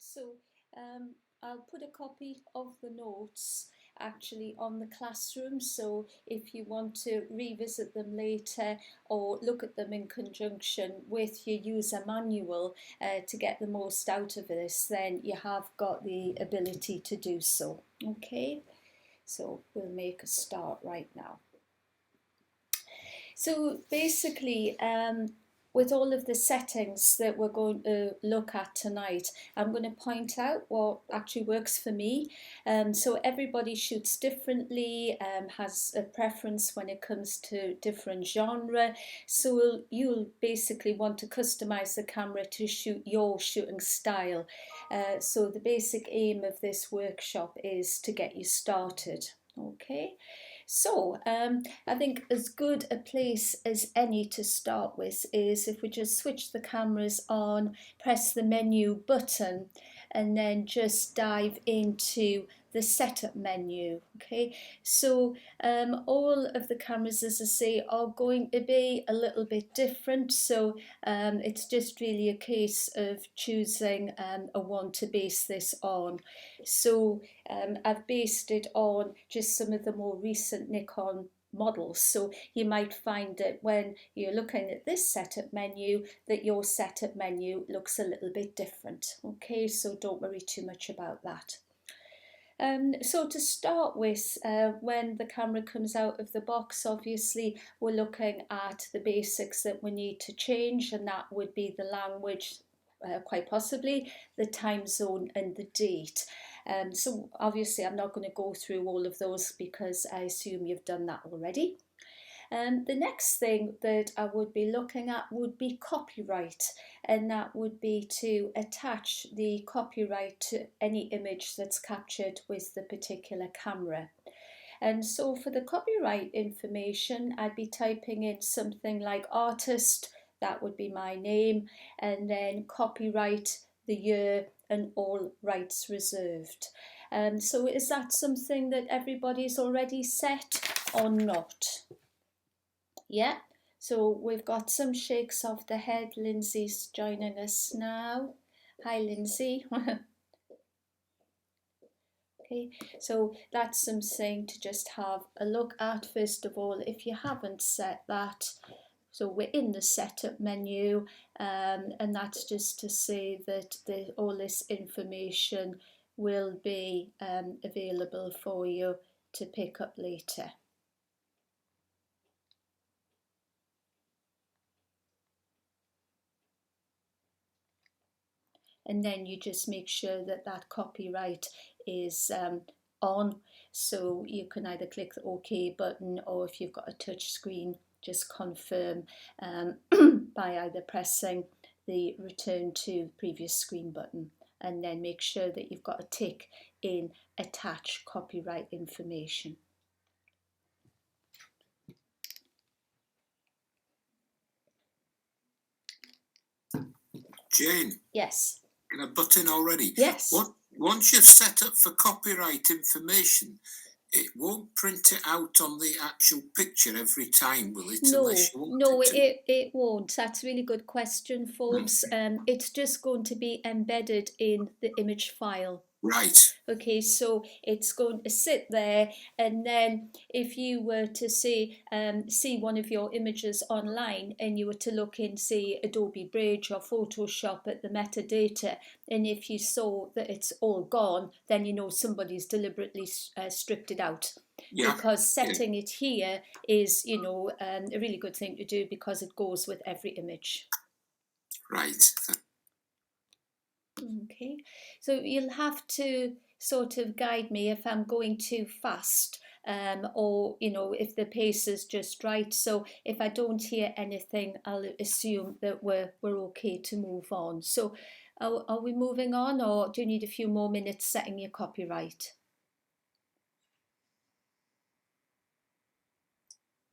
So I'll put a copy of the notes actually on the classroom, so if you want to revisit them later or look at them in conjunction with your user manual to get the most out of this, then you have got the ability to do so. Okay, so we'll make a start right now. So basically, with all of the settings that we're going to look at tonight, I'm going to point out what actually works for me. So everybody shoots differently, has a preference when it comes to different genre. So you'll basically want to customize the camera to shoot your shooting style. So the basic aim of this workshop is to get you started. Okay. So I think as good a place as any to start with is if we just switch the cameras on, press the menu button, and then just dive into the setup menu. Okay, so all of the cameras, as I say, are going to be a little bit different, so it's just really a case of choosing a one to base this on. So I've based it on just some of the more recent Nikon models, so you might find that when you're looking at this setup menu that your setup menu looks a little bit different. Okay, so don't worry too much about that. So to start with, when the camera comes out of the box, obviously we're looking at the basics that we need to change, and that would be the language, quite possibly the time zone and the date. So obviously I'm not going to go through all of those because I assume you've done that already. The next thing that I would be looking at would be copyright, and that would be to attach the copyright to any image that's captured with the particular camera. And so for the copyright information, I'd be typing in something like artist, that would be my name, and then copyright, the year, and all rights reserved. So is that something that everybody's already set or not? Yeah, so we've got some shakes of the head. Lindsay's joining us now. Hi, Lindsay. Okay, so that's something to just have a look at first of all if you haven't set that. So we're in the setup menu, and that's just to say that all this information will be available for you to pick up later. And then you just make sure that that copyright is on, so you can either click the OK button, or if you've got a touch screen, just confirm by either pressing the return to previous screen button, and then make sure that you've got a tick in attach copyright information. Jane? Yes. Can I butt in already? Yes. Once you've set up for copyright information, it won't print it out on the actual picture every time, will it? No, it won't. That's a really good question, Forbes. It's just going to be embedded in the image file. Right. Okay, so it's going to sit there, and then if you were to see one of your images online, and you were to look in, say, Adobe Bridge or Photoshop at the metadata, and if you saw that it's all gone, then you know somebody's deliberately stripped it out. Yeah. Because setting it here is, you know, a really good thing to do because it goes with every image. Right. Okay, so you'll have to sort of guide me if I'm going too fast, or, you know, if the pace is just right. So if I don't hear anything, I'll assume that we're okay to move on. So are we moving on, or do you need a few more minutes setting your copyright?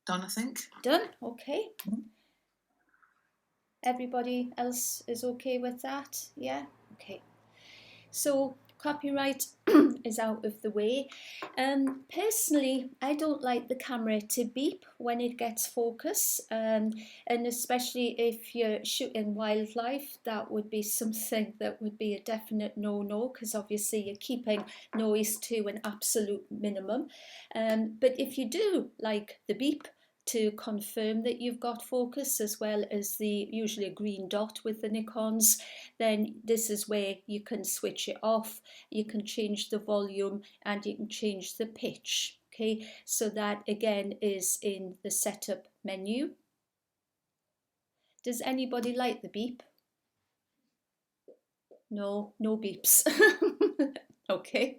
Done, I think. Done, okay. Everybody else is okay with that? Yeah, okay. So copyright is out of the way. Personally, I don't like the camera to beep when it gets focus, and especially if you're shooting wildlife, that would be something that would be a definite no-no, because obviously you're keeping noise to an absolute minimum. But if you do like the beep, to confirm that you've got focus, as well as the usually a green dot with the Nikons, then this is where you can switch it off, you can change the volume, and you can change the pitch. Okay, so that again is in the setup menu. Does anybody like the beep? No beeps. Okay.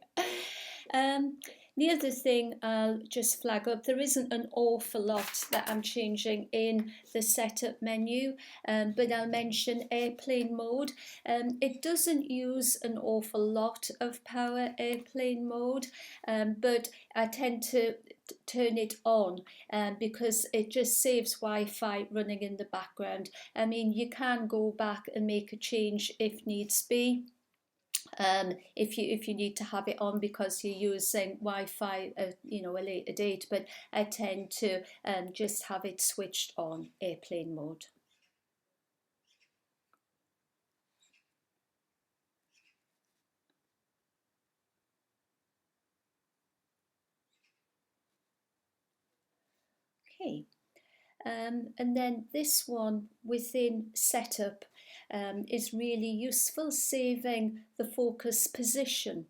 The other thing I'll just flag up, there isn't an awful lot that I'm changing in the setup menu, but I'll mention airplane mode. It doesn't use an awful lot of power, airplane mode, but I tend to turn it on because it just saves Wi-Fi running in the background. I mean, you can go back and make a change if needs be. If you need to have it on because you're using Wi-Fi, a later date, but I tend to just have it switched on airplane mode. Okay, and then this one within setup is really useful, saving the focus position.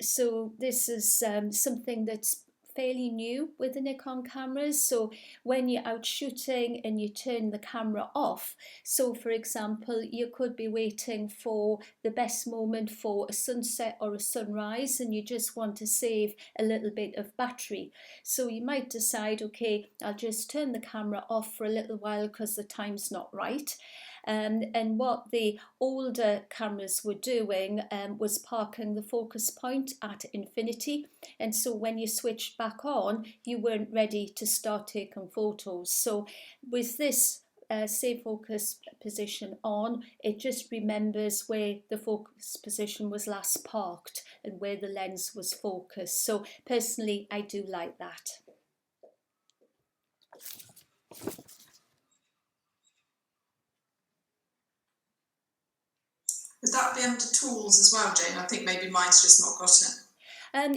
So this is something that's fairly new with the Nikon cameras. So when you're out shooting and you turn the camera off, so for example, you could be waiting for the best moment for a sunset or a sunrise, and you just want to save a little bit of battery. So you might decide, okay, I'll just turn the camera off for a little while because the time's not right. And what the older cameras were doing was parking the focus point at infinity, and so when you switched back on, you weren't ready to start taking photos. So with this save focus position on, it just remembers where the focus position was last parked and where the lens was focused. So personally, I do like that. Would that be under tools as well, Jane? I think maybe mine's just not got it.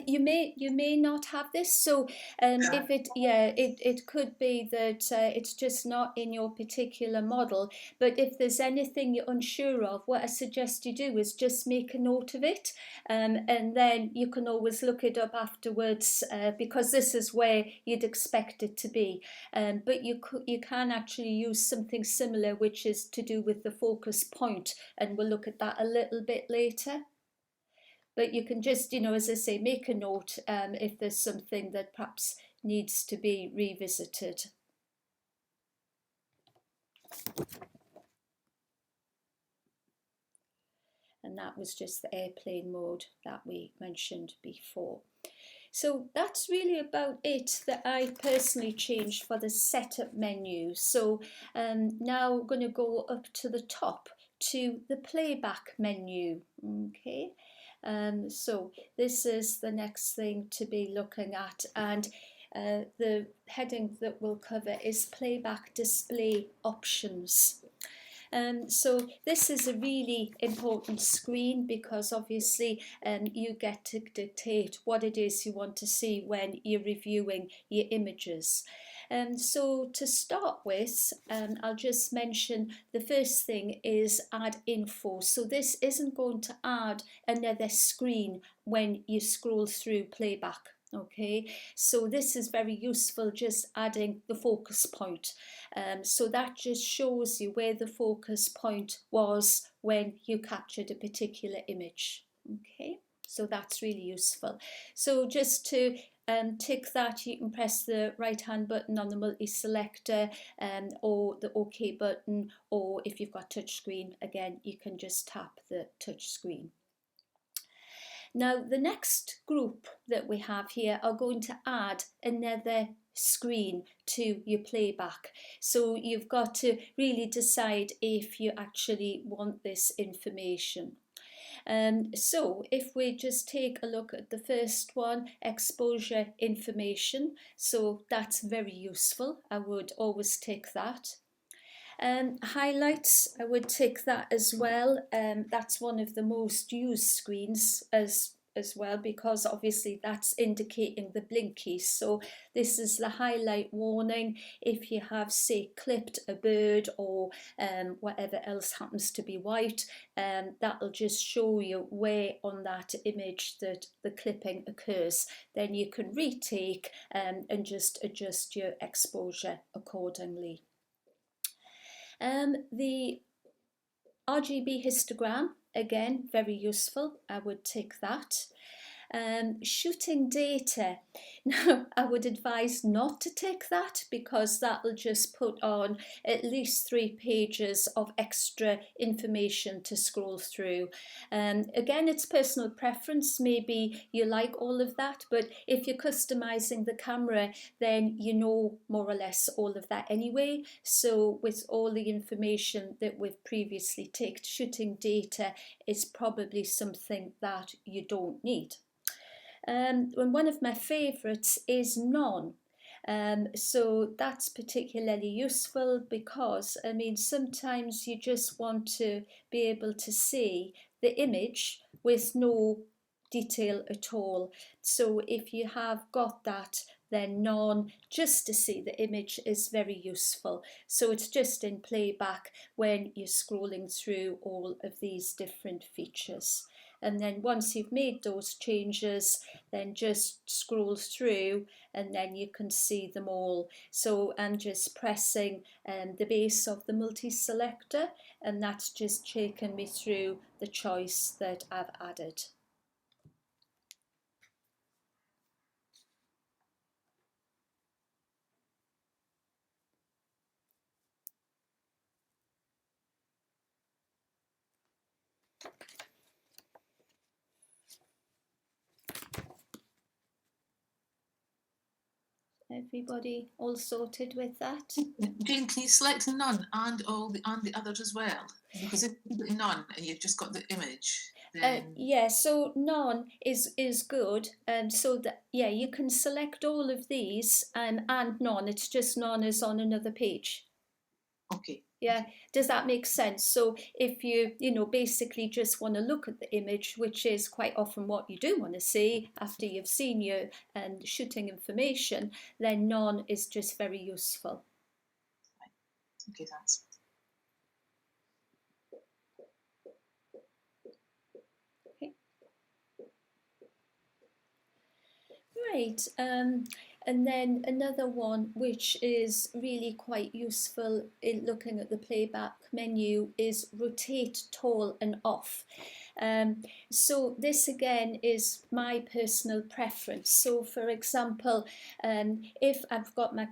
You may not have this, so if it could be that it's just not in your particular model. But if there's anything you're unsure of, what I suggest you do is just make a note of it, and then you can always look it up afterwards, because this is where you'd expect it to be. But you can actually use something similar, which is to do with the focus point, and we'll look at that a little bit later. But you can just, as I say, make a note if there's something that perhaps needs to be revisited. And that was just the airplane mode that we mentioned before. So that's really about it that I personally changed for the setup menu. So now we're going to go up to the top to the playback menu. Okay. So this is the next thing to be looking at, and the heading that we'll cover is Playback Display Options. So this is a really important screen because obviously you get to dictate what it is you want to see when you're reviewing your images. So to start with, I'll just mention the first thing is add info. So this isn't going to add another screen when you scroll through playback. Okay, so this is very useful, just adding the focus point. So that just shows you where the focus point was when you captured a particular image. Okay, so that's really useful. So just to tick that, you can press the right hand button on the multi-selector or the OK button, or if you've got touch screen, again, you can just tap the touch screen. Now, the next group that we have here are going to add another screen to your playback. So you've got to really decide if you actually want this information. So if we just take a look at the first one, exposure information, so that's very useful. I would always take that. Highlights, I would tick that as well. That's one of the most used screens as well, because obviously that's indicating the blinkies. So this is the highlight warning. If you have, say, clipped a bird or whatever else happens to be white, that'll just show you where on that image that the clipping occurs. Then you can retake and just adjust your exposure accordingly. The RGB histogram, again, very useful. I would tick that. Shooting data. Now, I would advise not to tick that, because that will just put on at least 3 pages of extra information to scroll through. Again, it's personal preference. Maybe you like all of that, but if you're customizing the camera, then you know more or less all of that anyway. So with all the information that we've previously ticked, shooting data is probably something that you don't need. And one of my favourites is none. So that's particularly useful because, I mean, sometimes you just want to be able to see the image with no detail at all. So if you have got that, then none, just to see the image, is very useful. So it's just in playback when you're scrolling through all of these different features. And then once you've made those changes, then just scroll through and then you can see them all. So I'm just pressing the base of the multi-selector, and that's just taken me through the choice that I've added. Everybody all sorted with that? Jane, can you select none and the others as well? Because if you put none and you've just got the image, then yeah, so none is good, and so that, yeah, you can select all of these and none. It's just none is on another page. okay. Yeah, does that make sense? So if you basically just want to look at the image, which is quite often what you do want to see after you've seen your shooting information, then none is just very useful. Okay, thanks. Okay. Right. And then another one which is really quite useful in looking at the playback menu is rotate tall and off. So this again is my personal preference. So for example, if I've got my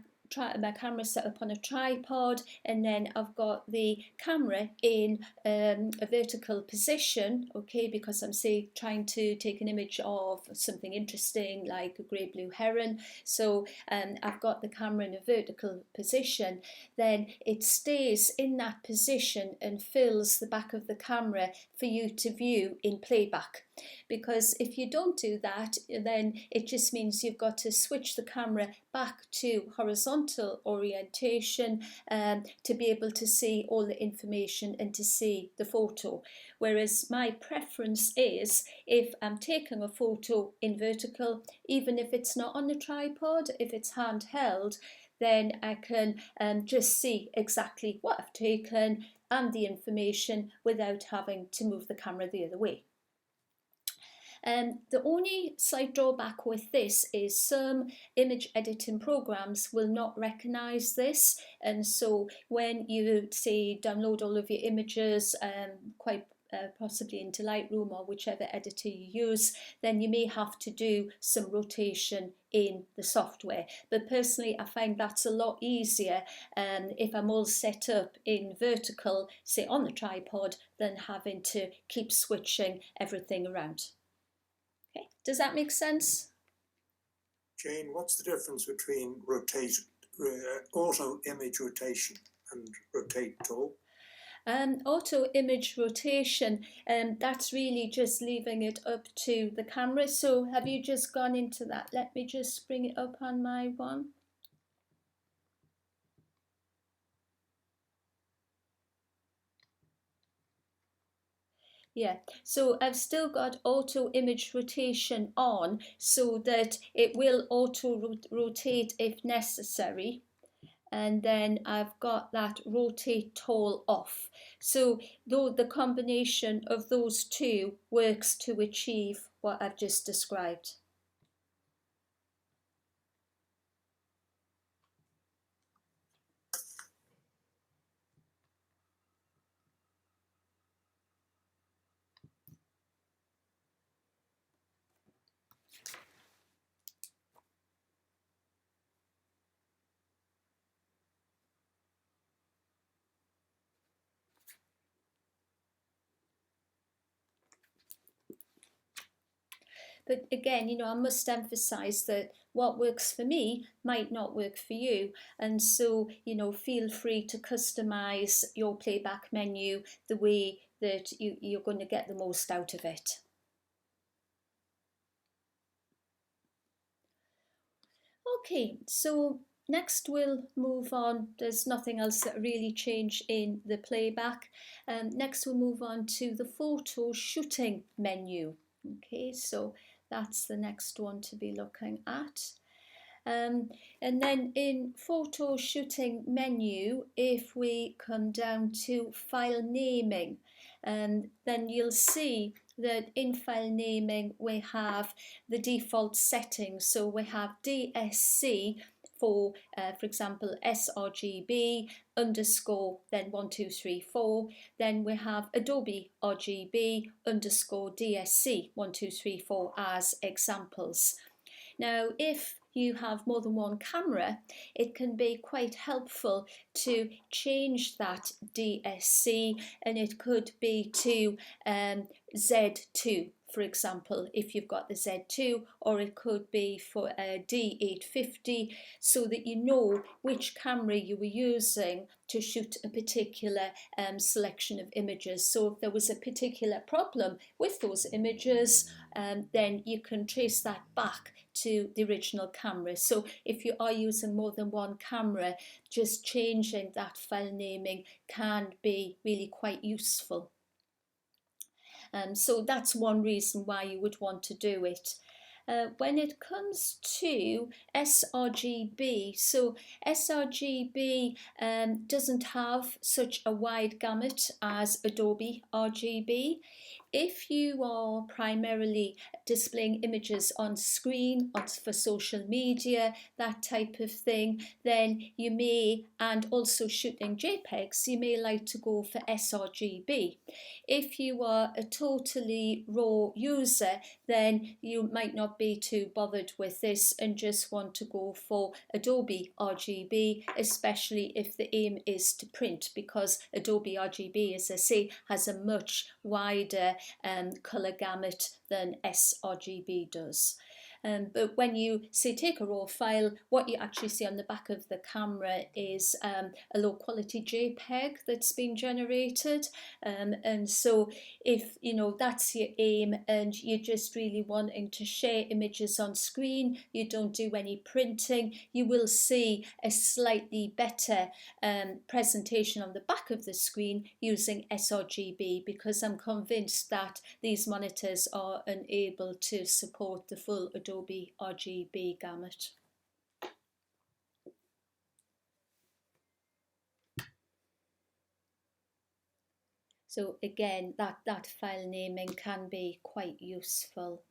camera set up on a tripod, and then I've got the camera in a vertical position, okay, because I'm say trying to take an image of something interesting like a grey blue heron. So I've got the camera in a vertical position, then it stays in that position and fills the back of the camera for you to view in playback. Because if you don't do that, then it just means you've got to switch the camera back to horizontal orientation to be able to see all the information and to see the photo. Whereas my preference is, if I'm taking a photo in vertical, even if it's not on a tripod, if it's handheld, then I can just see exactly what I've taken and the information without having to move the camera the other way. The only slight drawback with this is some image editing programs will not recognise this, and so when you say download all of your images quite possibly into Lightroom or whichever editor you use, then you may have to do some rotation in the software. But personally, I find that's a lot easier if I'm all set up in vertical, say on the tripod, than having to keep switching everything around. Okay, does that make sense? Jane, what's the difference between auto image rotation and rotate tall? Auto image rotation, that's really just leaving it up to the camera. So have you just gone into that? Let me just bring it up on my one. Yeah, so I've still got auto image rotation on so that it will auto rotate if necessary. And then I've got that rotate tool off. So though the combination of those two works to achieve what I've just described. But again, you know, I must emphasize that what works for me might not work for you. And so, you know, feel free to customize your playback menu the way that you're going to get the most out of it. Okay, so next we'll move on. There's nothing else that really changed in the playback. Next we'll move on to the photo shooting menu. Okay, so that's the next one to be looking at. And then in photo shooting menu, if we come down to file naming, then you'll see that in file naming we have the default settings. So we have DSC for example, sRGB underscore then 1234. Then we have Adobe RGB underscore DSC 1234 as examples. Now, if you have more than one camera, it can be quite helpful to change that DSC, and it could be to Z2, for example, if you've got the Z2, or it could be for a D850, so that you know which camera you were using to shoot a particular selection of images. So if there was a particular problem with those images, then you can trace that back to the original camera. So if you are using more than one camera, just changing that file naming can be really quite useful. So that's one reason why you would want to do it. When it comes to sRGB, so sRGB doesn't have such a wide gamut as Adobe RGB. If you are primarily displaying images on screen for social media, that type of thing, then you may, and also shooting JPEGs, you may like to go for sRGB. If you are a totally raw user, then you might not be too bothered with this and just want to go for Adobe RGB, especially if the aim is to print, because Adobe RGB, as I say, has a much wider colour gamut than sRGB does. But when you say take a raw file, what you actually see on the back of the camera is a low quality JPEG that's been generated. And so if you know that's your aim and you're just really wanting to share images on screen, you don't do any printing, you will see a slightly better presentation on the back of the screen using sRGB, because I'm convinced that these monitors are unable to support the full Adobe RGB gamut. So again, that file naming can be quite useful.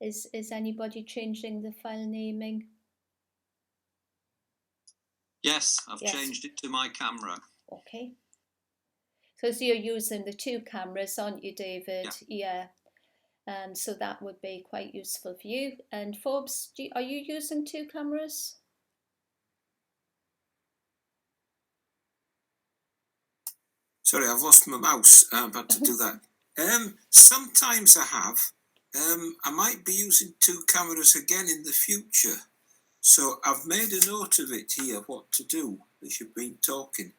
Is anybody changing the file naming? Yes, I've changed it to my camera. Okay. So you're using the two cameras, aren't you, David? Yeah. So that would be quite useful for you. And Forbes, are you using two cameras? Sorry, I've lost my mouse. I've had to do that. Sometimes I have. I might be using two cameras again in the future. So I've made a note of it here, what to do, as you've been talking.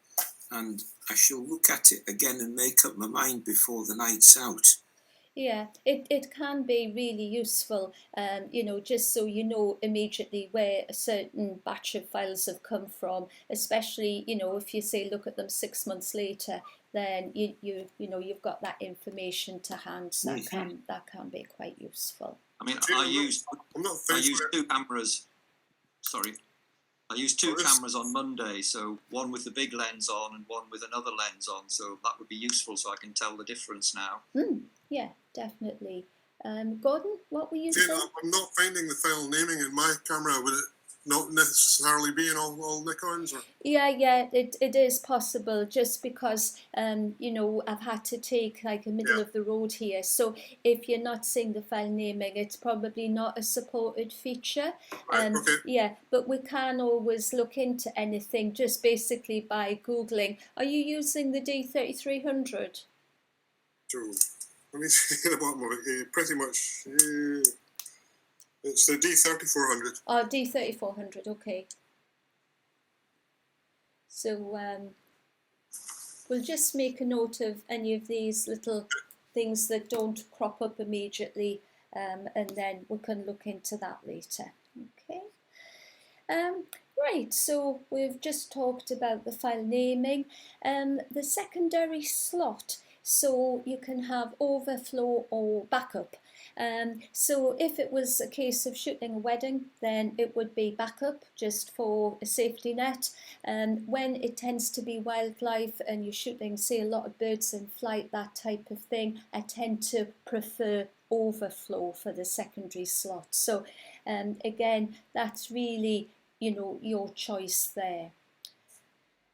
and I shall look at it again and make up my mind before the night's out. Yeah, it can be really useful, you know, just so you know immediately where a certain batch of files have come from, especially, you know, if you say look at them 6 months later, then you know, you've got that information to hand, so that can be quite useful. I mean, Jane, I use Facebook. two cameras. Sorry, I used two cameras on Monday, so one with the big lens on and one with another lens on. So that would be useful, so I can tell the difference now. Yeah, definitely. Gordon, what were you Jane, saying? I'm not finding the file naming in my camera. Would it not necessarily be in all Nikons? Or? Yeah, it is possible, just because you know, I've had to take like a middle of the road here, so if you're not seeing the file naming, it's probably not a supported feature. Right, okay. Yeah, but we can always look into anything just basically by Googling. Are you using the D3300? So, let me see the bottom of it. Pretty much, it's the D3400. Oh, D3400, okay. So we'll just make a note of any of these little things that don't crop up immediately, and then we can look into that later. Okay. Right, so we've just talked about the file naming. The secondary slot, so you can have overflow or backup. So if it was a case of shooting a wedding, then it would be backup just for a safety net. When it tends to be wildlife and you're shooting, say, a lot of birds in flight, that type of thing, I tend to prefer overflow for the secondary slot. So again, that's really, you know, your choice there.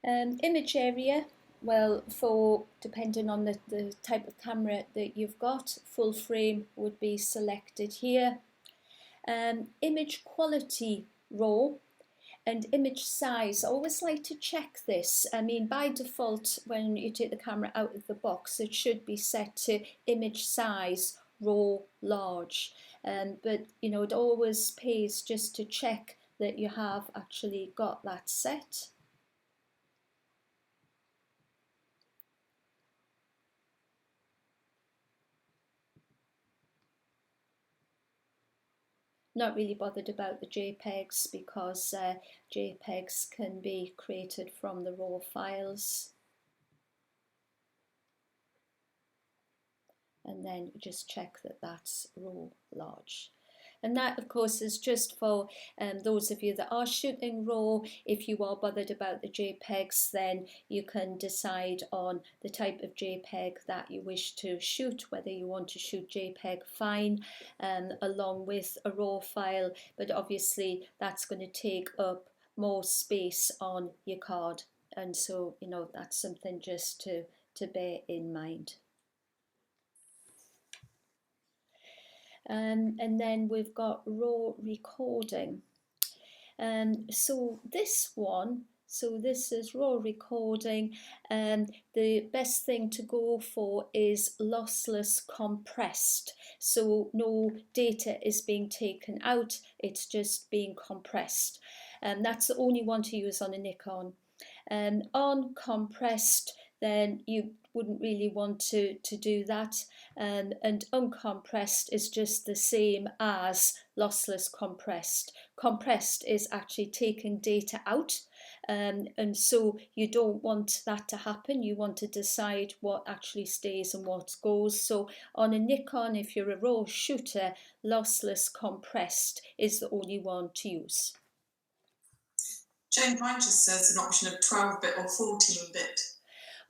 Image area, well, for depending on the type of camera that you've got, full frame would be selected here. Image quality, raw, and image size. I always like to check this. I mean, by default, when you take the camera out of the box, it should be set to image size, raw, large. But, you know, it always pays just to check that you have actually got that set. Not really bothered about the JPEGs, because JPEGs can be created from the raw files. And then just check that that's raw, large. And that, of course, is just for those of you that are shooting raw. If you are bothered about the JPEGs, then you can decide on the type of JPEG that you wish to shoot, whether you want to shoot JPEG fine along with a raw file, but obviously that's going to take up more space on your card. And so, you know, that's something just to bear in mind. And then we've got raw recording. So this is raw recording. The best thing to go for is lossless compressed. So no data is being taken out, it's just being compressed. That's the only one to use on a Nikon. On compressed, then you wouldn't really want to do that, and uncompressed is just the same as lossless compressed. Compressed is actually taking data out, and so you don't want that to happen. You want to decide what actually stays and what goes. So on a Nikon, if you're a raw shooter, lossless compressed is the only one to use. Jane, mine just says an option of 12-bit or 14-bit.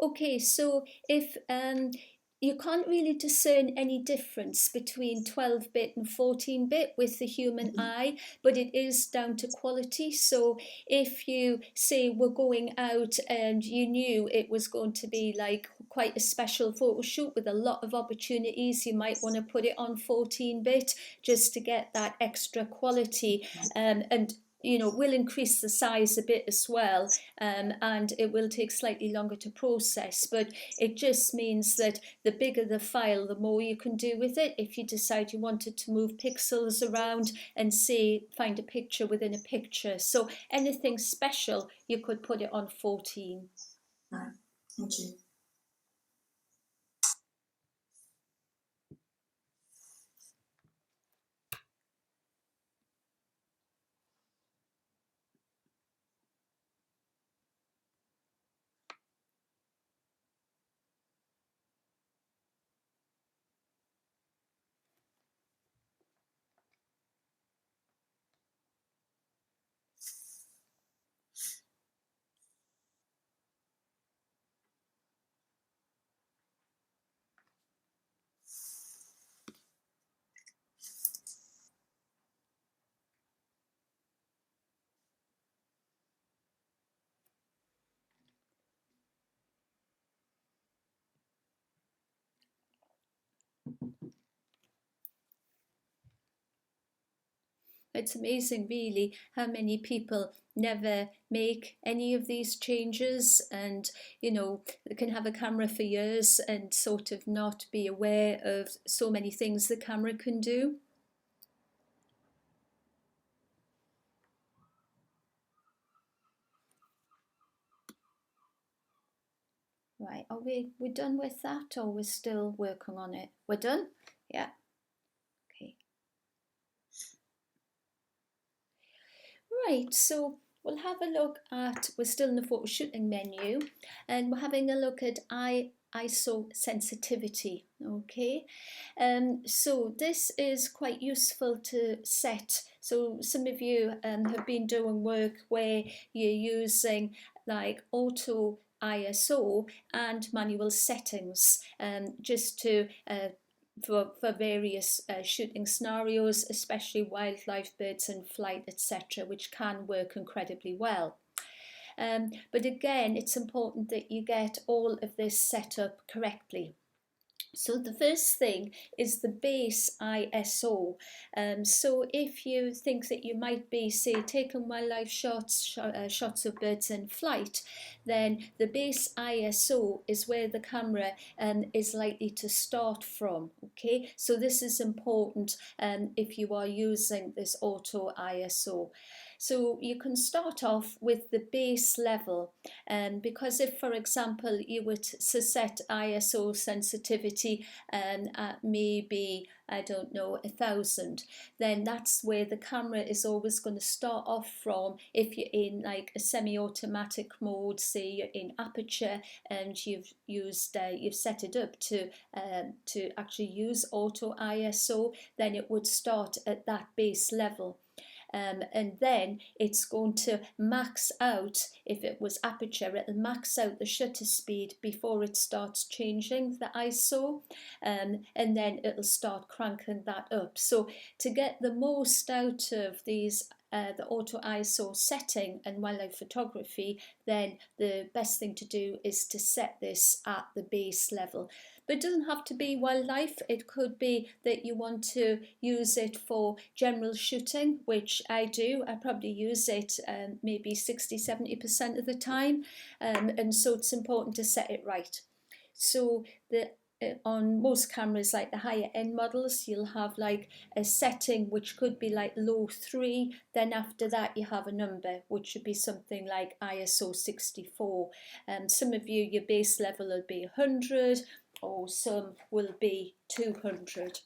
Okay, so if you can't really discern any difference between 12-bit and 14-bit with the human eye, but it is down to quality. So if you say were going out and you knew it was going to be like quite a special photo shoot with a lot of opportunities, you might want to put it on 14-bit just to get that extra quality, and you know, will increase the size a bit as well, and it will take slightly longer to process, but it just means that the bigger the file, the more you can do with it. If you decide you wanted to move pixels around and say find a picture within a picture, so anything special, you could put it on 14. Right, thank you. It's amazing, really, how many people never make any of these changes, and they can have a camera for years and sort of not be aware of so many things the camera can do. Right, are we done with that, or we're still working on it? We're done? Yeah. Okay. Right, so we'll have a look at, we're still in the photo shooting menu, and we're having a look at ISO sensitivity. Okay, so this is quite useful to set. So some of you have been doing work where you're using like auto ISO and manual settings, just to for various shooting scenarios, especially wildlife, birds in flight, etc., which can work incredibly well. But again, it's important that you get all of this set up correctly. So the first thing is the base ISO. So if you think that you might be, say, taking wildlife shots, shots of birds in flight, then the base ISO is where the camera is likely to start from. Okay, so this is important if you are using this auto ISO. So you can start off with the base level, because if, for example, you were to set ISO sensitivity at maybe, I don't know, 1000, then that's where the camera is always going to start off from. If you're in like a semi-automatic mode, say you're in aperture and you've set it up to actually use auto ISO, then it would start at that base level. And then it's going to max out, if it was aperture, it'll max out the shutter speed before it starts changing the ISO, and then it'll start cranking that up. So to get the most out of these the auto ISO setting and wildlife photography, then the best thing to do is to set this at the base level. But it doesn't have to be wildlife. It could be that you want to use it for general shooting, which I do. I probably use it maybe 60-70% of the time, and so it's important to set it right. So on most cameras, like the higher end models, you'll have like a setting which could be like low 3, then after that you have a number which should be something like ISO 64. Some of you, your base level will be 100, or some will be 200.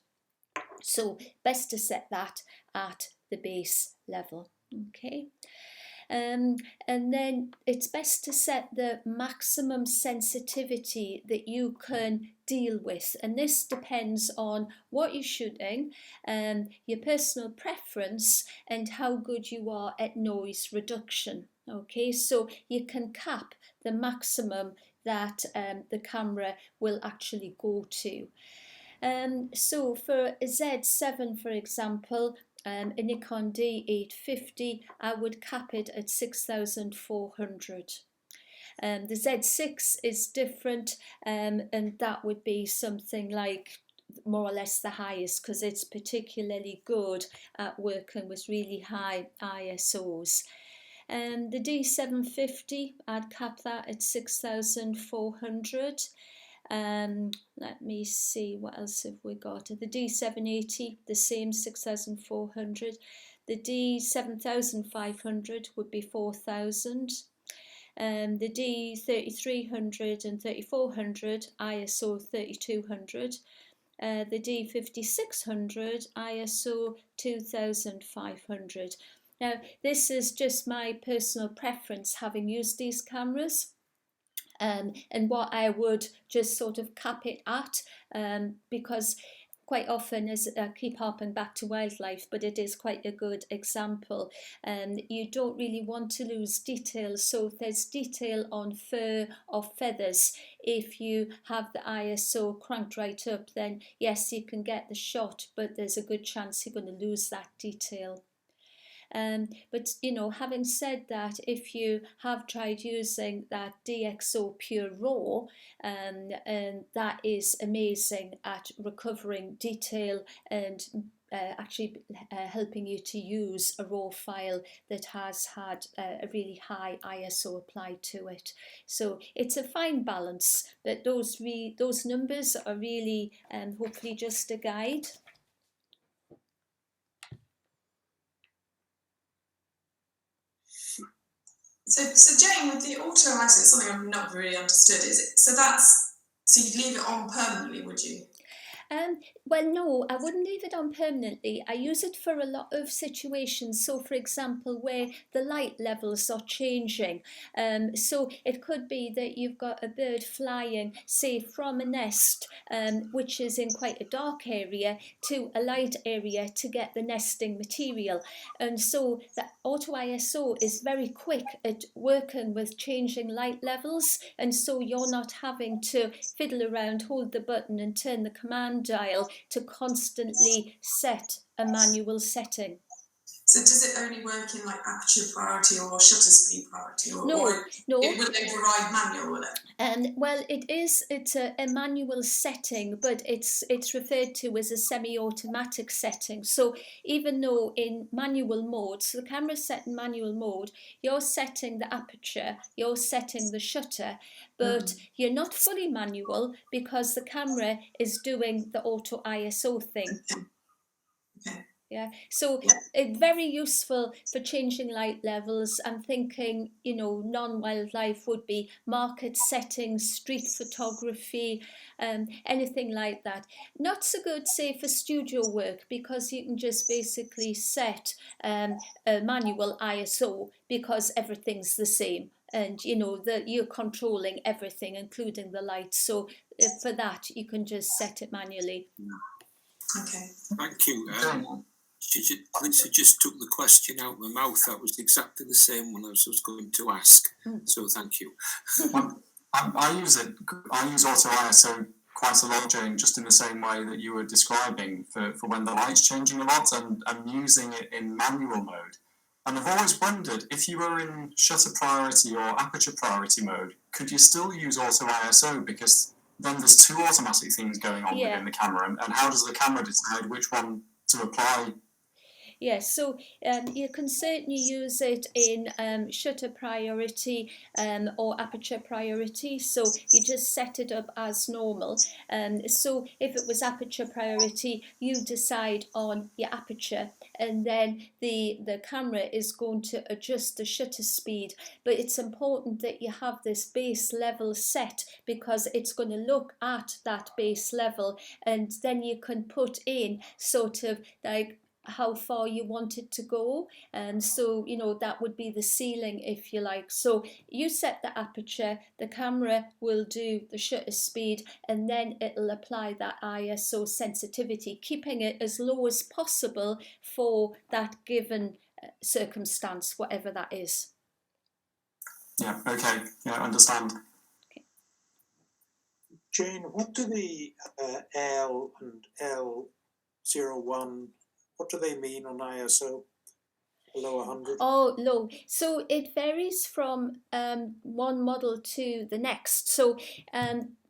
So best to set that at the base level. Okay. And then it's best to set the maximum sensitivity that you can deal with, and this depends on what you're shooting, your personal preference, and how good you are at noise reduction. Okay, so you can cap the maximum that the camera will actually go to. So for a Z7, for example, a Nikon D850, I would cap it at 6,400. The Z6 is different, and that would be something like more or less the highest, because it's particularly good at working with really high ISOs. The D750, I'd cap that at 6,400. Let me see, what else have we got? The D780, the same, 6,400. The D7500 would be 4,000. the D3300 and 3400 ISO 3200, the D5600 ISO 2500. Now, this is just my personal preference, having used these cameras. And what I would just sort of cap it at, because quite often, as I keep harping back to wildlife, but it is quite a good example, you don't really want to lose detail. So if there's detail on fur or feathers, if you have the ISO cranked right up, then yes, you can get the shot, but there's a good chance you're going to lose that detail. But having said that, if you have tried using that DxO Pure Raw, and that is amazing at recovering detail and actually helping you to use a raw file that has had a really high ISO applied to it. So it's a fine balance, but those numbers are really hopefully just a guide. So Jane, with the auto ISO, it's something I've not really understood. Is it so you'd leave it on permanently, would you? Well, no, I wouldn't leave it on permanently. I use it for a lot of situations. So, for example, where the light levels are changing. So it could be that you've got a bird flying, say, from a nest, which is in quite a dark area, to a light area to get the nesting material. And so the Auto ISO is very quick at working with changing light levels. And so you're not having to fiddle around, hold the button and turn the command dial to constantly set a manual setting. So does it only work in like aperture priority or shutter speed priority, or No. it will override manual, will it? Well, it's a manual setting, but it's referred to as a semi-automatic setting. So even though in manual mode, so the camera's set in manual mode, you're setting the aperture, you're setting the shutter, but you're not fully manual because the camera is doing the Auto ISO thing. Okay. Yeah, so it's very useful for changing light levels. I'm thinking, non-wildlife would be market settings, street photography, anything like that. Not so good, say, for studio work, because you can just basically set a manual ISO because everything's the same. And that you're controlling everything, including the lights. So for that, you can just set it manually. Okay. Thank you. Lisa just took the question out of my mouth. That was exactly the same one I was going to ask. So thank you. I use Auto ISO quite a lot, Jane, just in the same way that you were describing for when the light's changing a lot, and I'm using it in manual mode. And I've always wondered, if you were in shutter priority or aperture priority mode, could you still use Auto ISO? Because then there's two automatic things going on within the camera, and how does the camera decide which one to apply? Yes, so you can certainly use it in shutter priority or aperture priority. So you just set it up as normal. So if it was aperture priority, you decide on your aperture, and then the camera is going to adjust the shutter speed. But it's important that you have this base level set, because it's going to look at that base level, and then you can put in sort of like how far you want it to go, and so that would be the ceiling, if you like. So you set the aperture, the camera will do the shutter speed, and then it'll apply that ISO sensitivity, keeping it as low as possible for that given circumstance, whatever that is. Yeah, okay, yeah, understand. Okay. Jane, what do the L and L01, what do they mean on ISO? Below 100? Oh, low. So it varies from one model to the next. So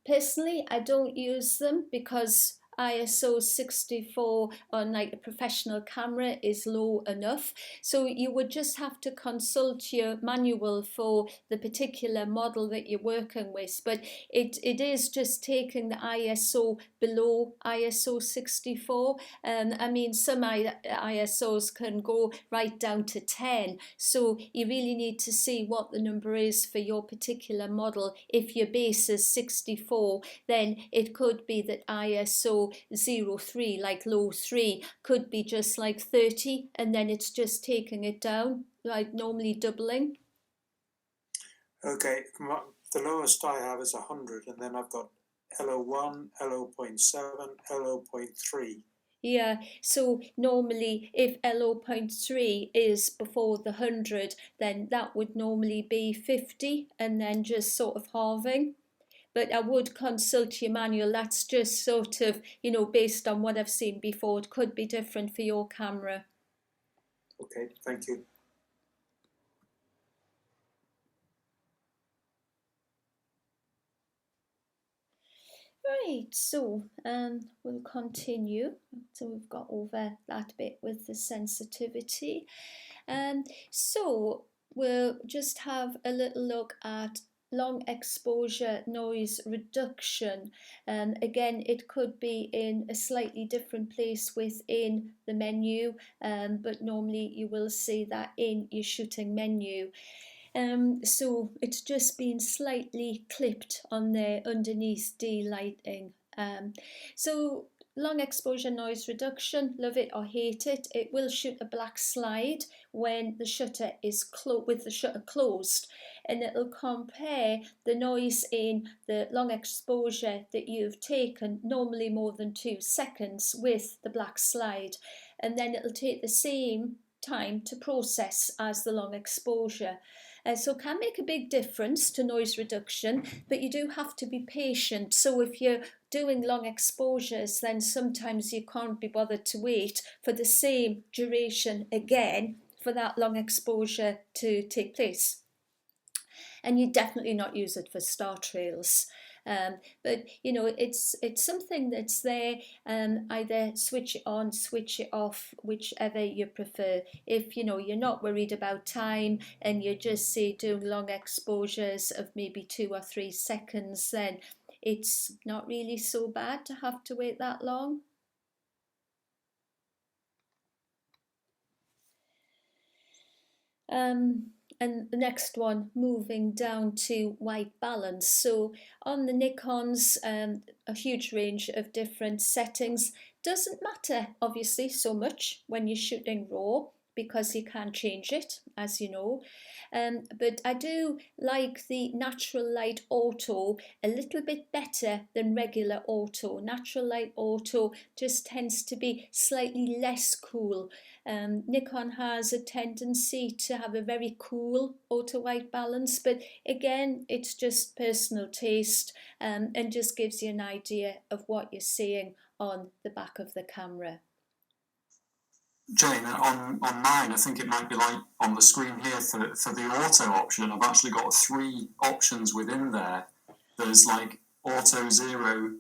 personally, I don't use them because ISO 64 on like a professional camera is low enough. So you would just have to consult your manual for the particular model that you're working with. But it is just taking the ISO below ISO 64. I mean, some ISOs can go right down to 10. So you really need to see what the number is for your particular model. If your base is 64, then it could be that ISO 03, like low 3, could be just like 30, and then it's just taking it down, like normally doubling. Okay, the lowest I have is 100, and then I've got LO1, LO.7, LO.3. Yeah, so normally if LO.3 is before the 100, then that would normally be 50, and then just sort of halving. But I would consult your manual. That's just sort of, you know, based on what I've seen before. It could be different for your camera. Okay, thank you. Right, so we'll continue. So we've got over that bit with the sensitivity. So we'll just have a little look at long exposure noise reduction. Again, it could be in a slightly different place within the menu, but normally you will see that in your shooting menu. So it's just been slightly clipped on there underneath D-lighting. So long exposure noise reduction, love it or hate it, it will shoot a black slide when the shutter is with the shutter closed, and it'll compare the noise in the long exposure that you've taken, normally more than 2 seconds, with the black slide, and then it'll take the same time to process as the long exposure. So can make a big difference to noise reduction, but you do have to be patient. So if you're doing long exposures, then sometimes you can't be bothered to wait for the same duration again for that long exposure to take place. And you definitely not use it for star trails. But you know, it's something that's there. Either switch it on, switch it off, whichever you prefer. If you know you're not worried about time and you're just say doing long exposures of maybe 2 or 3 seconds, then it's not really so bad to have to wait that long. And the next one, moving down to white balance. So on the Nikons, a huge range of different settings. Doesn't matter, obviously, so much when you're shooting RAW, because you can change it, as you know. But I do like the natural light auto a little bit better than regular auto. Natural light auto just tends to be slightly less cool. Nikon has a tendency to have a very cool auto white balance, but again, it's just personal taste, and just gives you an idea of what you're seeing on the back of the camera. Jane, on mine, I think it might be like on the screen here for the auto option. I've actually got 3 options within there. There's like auto 0,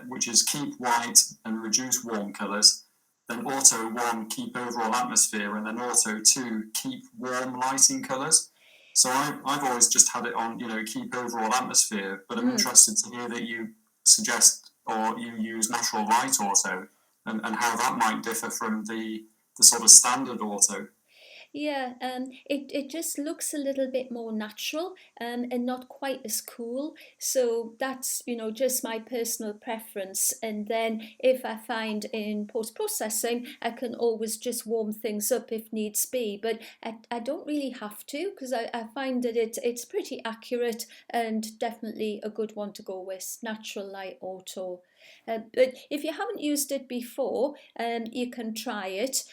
which is keep white and reduce warm colours. Then auto 1, keep overall atmosphere, and then auto 2, keep warm lighting colours. So I've always just had it on, you know, keep overall atmosphere, but I'm interested to hear that you suggest or you use natural light auto, and how that might differ from the sort of standard auto. Yeah, it just looks a little bit more natural, and not quite as cool. So that's, you know, just my personal preference. And then if I find in post-processing, I can always just warm things up if needs be. But I don't really have to, because I find that it's pretty accurate and definitely a good one to go with, natural light auto. But if you haven't used it before, you can try it.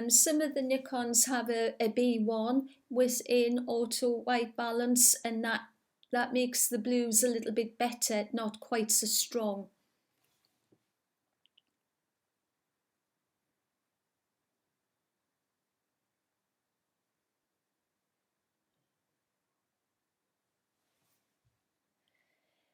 Some of the Nikons have a B1 within auto white balance, and that makes the blues a little bit better, not quite so strong.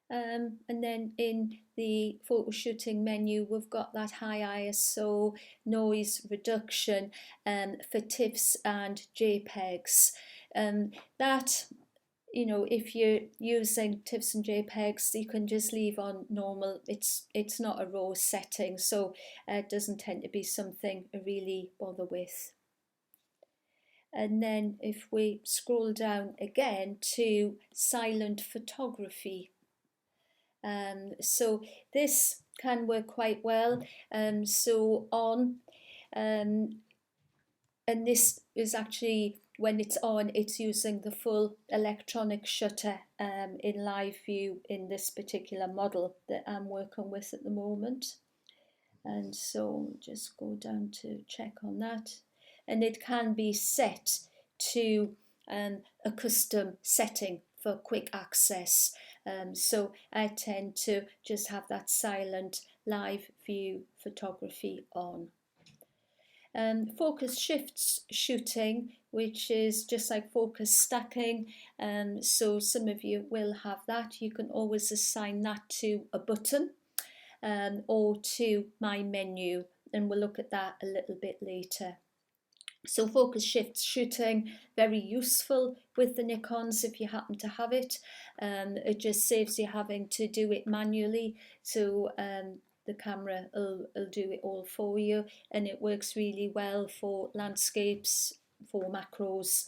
And then in the photo shooting menu, we've got that high ISO noise reduction for TIFFs and JPEGs. That, you know, if you're using TIFFs and JPEGs, you can just leave on normal. It's not a RAW setting, so it doesn't tend to be something I really bother with. And then if we scroll down again to silent photography, so this can work quite well. So on, and this is actually, when it's on, it's using the full electronic shutter in live view in this particular model that I'm working with at the moment. And so just go down to check on that. And it can be set to a custom setting for quick access. So I tend to just have that silent live view photography on. Focus shifts shooting, which is just like focus stacking. So some of you will have that. You can always assign that to a button or to my menu, and we'll look at that a little bit later. So focus shifts shooting, very useful with the Nikons if you happen to have it. It just saves you having to do it manually, so the camera will do it all for you, and it works really well for landscapes, for macros,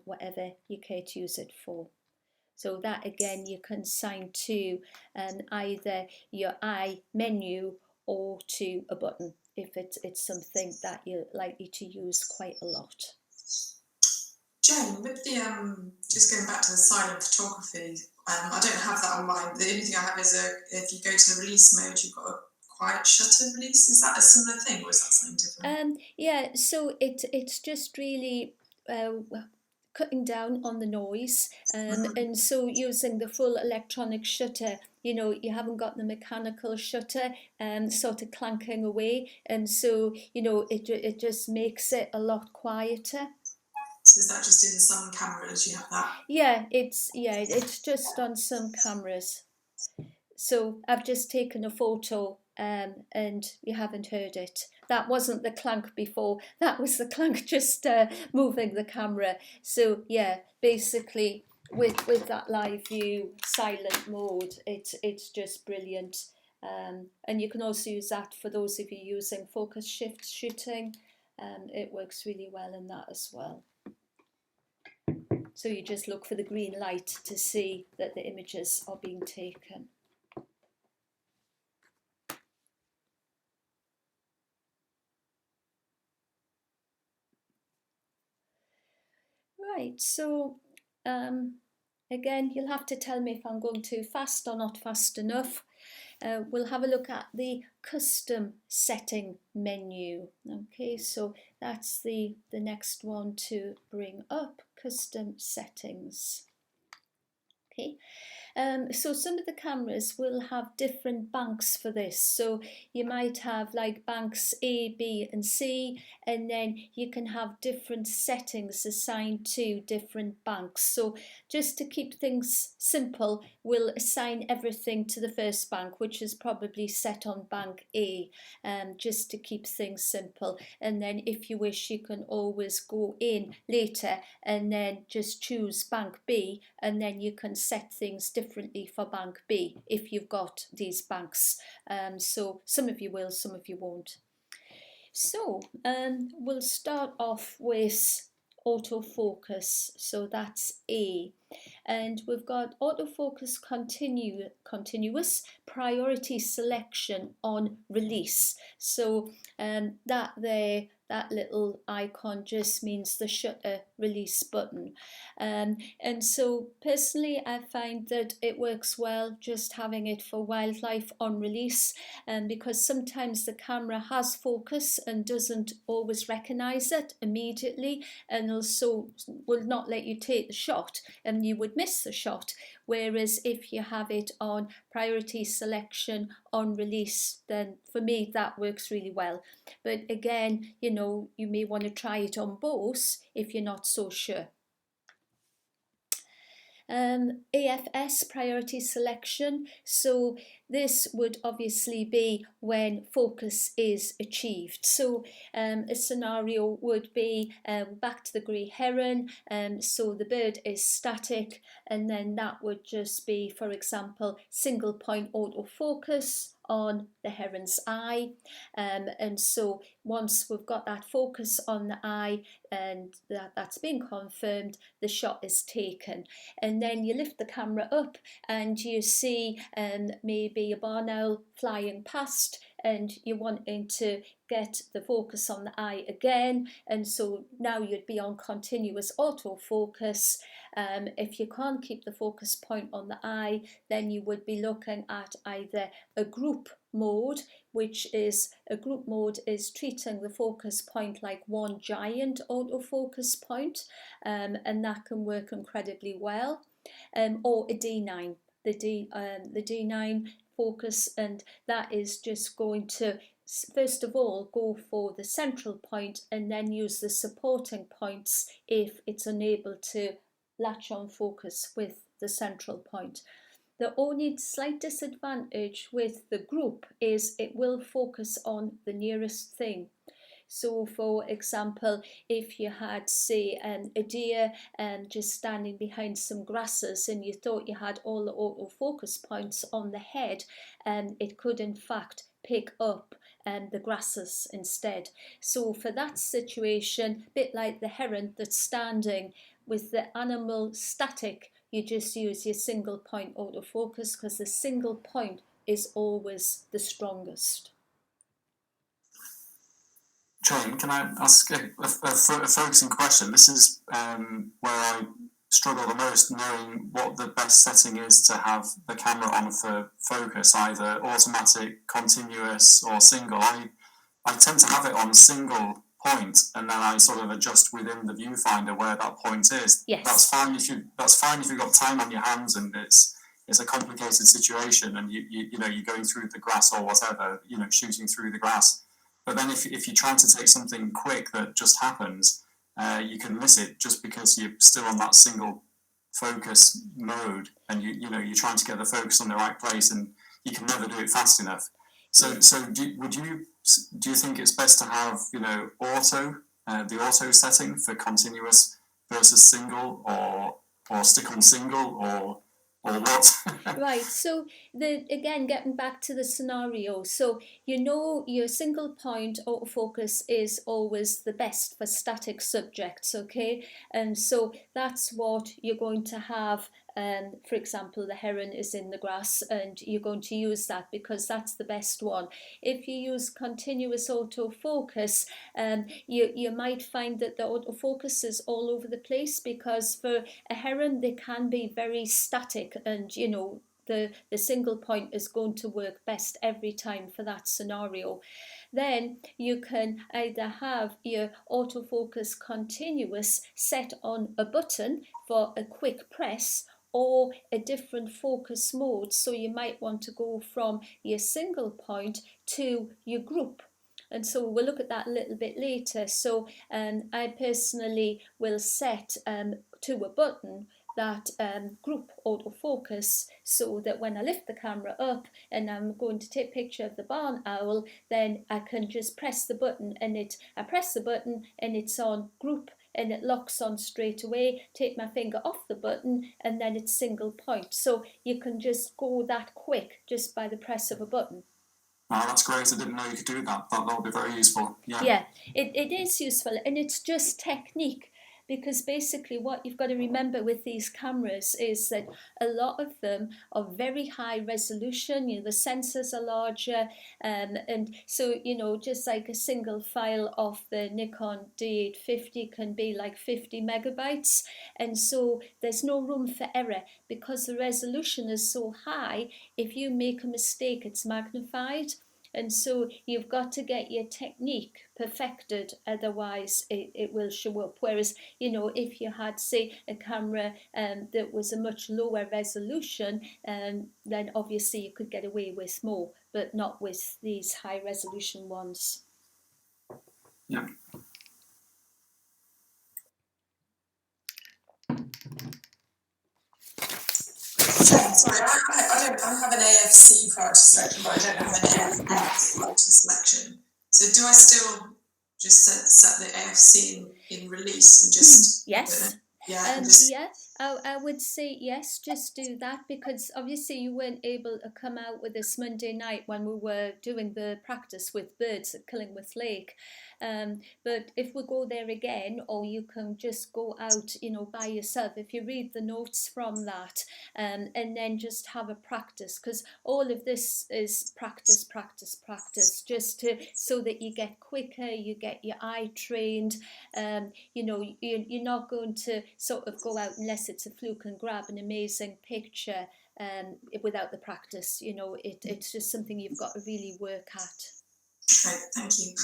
whatever you care to use it for. So that again you can assign to either your menu or to a button if it's something that you're likely to use quite a lot. Jane, with the just going back to the silent photography, I don't have that on mine. The only thing I have is if you go to the release mode, you've got a quiet shutter release. Is that a similar thing, or is that something different? Yeah, so it's just really cutting down on the noise, and so using the full electronic shutter, you know, you haven't got the mechanical shutter sort of clanking away, and so, you know, it just makes it a lot quieter. So is that just in some cameras you have that? Yeah, it's just on some cameras. So I've just taken a photo and you haven't heard it. That wasn't the clank before, that was the clank just moving the camera. So yeah, basically with that live view silent mode, it's just brilliant. And you can also use that for those of you using focus shift shooting. It works really well in that as well. So you just look for the green light to see that the images are being taken. Right, so again, you'll have to tell me if I'm going too fast or not fast enough. We'll have a look at the custom setting menu. Okay, so that's the next one to bring up, custom settings. Okay. So some of the cameras will have different banks for this. So you might have like banks A, B and C, and then you can have different settings assigned to different banks. So just to keep things simple, we'll assign everything to the first bank, which is probably set on bank A, just to keep things simple. And then if you wish, you can always go in later and then just choose bank B, and then you can set things differently for bank B if you've got these banks. So some of you will, some of you won't. So we'll start off with autofocus, so that's A, and we've got autofocus continuous priority selection on release. So that little icon just means the shutter release button. And so personally I find that it works well just having it for wildlife on release, because sometimes the camera has focus and doesn't always recognise it immediately, and also will not let you take the shot and you would miss the shot. Whereas if you have it on priority selection on release, then for me that works really well. But again, you know, you may want to try it on both if you're not so sure. AFS, priority selection. So this would obviously be when focus is achieved. So a scenario would be back to the grey heron. So the bird is static, and then that would just be, for example, single point autofocus on the heron's eye. And so once we've got that focus on the eye and that's been confirmed, the shot is taken. And then you lift the camera up and you see maybe a barn owl flying past, and you're wanting to get the focus on the eye again, and so now you'd be on continuous autofocus. If you can't keep the focus point on the eye, then you would be looking at either a group mode, which is a group mode is treating the focus point like one giant autofocus point, and that can work incredibly well, or a D9, the D9 focus, and that is just going to first of all go for the central point and then use the supporting points if it's unable to latch on focus with the central point. The only slight disadvantage with the group is it will focus on the nearest thing. So for example, if you had, say, a deer just standing behind some grasses and you thought you had all the autofocus points on the head, it could in fact pick up the grasses instead. So for that situation, a bit like the heron that's standing with the animal static, you just use your single point autofocus because the single point is always the strongest. Jane, can I ask a focusing question? This is where I struggle the most, knowing what the best setting is to have the camera on for focus, either automatic, continuous, or single. I tend to have it on single point, and then I sort of adjust within the viewfinder where that point is. Yes. That's fine if you've got time on your hands and it's a complicated situation, and you're going through the grass or whatever, shooting through the grass. But then if you're trying to take something quick that just happens, you can miss it just because you're still on that single focus mode, and you're trying to get the focus on the right place, and you can never do it fast enough. So do you think it's best to have the auto setting for continuous versus single, or stick on single, or what? Right, so again, getting back to the scenario, so your single point autofocus is always the best for static subjects, okay? And so that's what you're going to have. For example, the heron is in the grass and you're going to use that because that's the best one. If you use continuous autofocus, you might find that the autofocus is all over the place, because for a heron they can be very static, and the single point is going to work best every time for that scenario. Then you can either have your autofocus continuous set on a button for a quick press, or a different focus mode. So you might want to go from your single point to your group. And so we'll look at that a little bit later. So I personally will set to a button that group autofocus, so that when I lift the camera up and I'm going to take a picture of the barn owl, then I can just press the button and I press the button and it's on group and it locks on straight away. Take my finger off the button and then it's single point. So you can just go that quick just by the press of a button. Oh, that's great. I didn't know you could do that. That'll be very useful. Yeah, it is useful, and it's just technique, because basically what you've got to remember with these cameras is that a lot of them are very high resolution. The sensors are larger, and so just like a single file of the Nikon D850 can be like 50 megabytes, and so there's no room for error because the resolution is so high. If you make a mistake, it's magnified. And so you've got to get your technique perfected, otherwise it will show up. Whereas, if you had, say, a camera that was a much lower resolution, then obviously you could get away with more, but not with these high resolution ones. Yeah. Sorry, I have an AFC priority selection, but I don't have an AFX priority selection. So do I still just set the AFC in release and just Yes. yeah, and just Yeah, I would say yes, just do that, because obviously you weren't able to come out with this Monday night when we were doing the practice with birds at Killingworth Lake. But if we go there again, or you can just go out, you know, by yourself, if you read the notes from that, and then just have a practice, because all of this is practice, practice, practice, just to so that you get quicker, you get your eye trained. You know, you're not going to sort of go out unless it's a fluke and grab an amazing picture without the practice. You know, it's just something you've got to really work at. Right, thank you.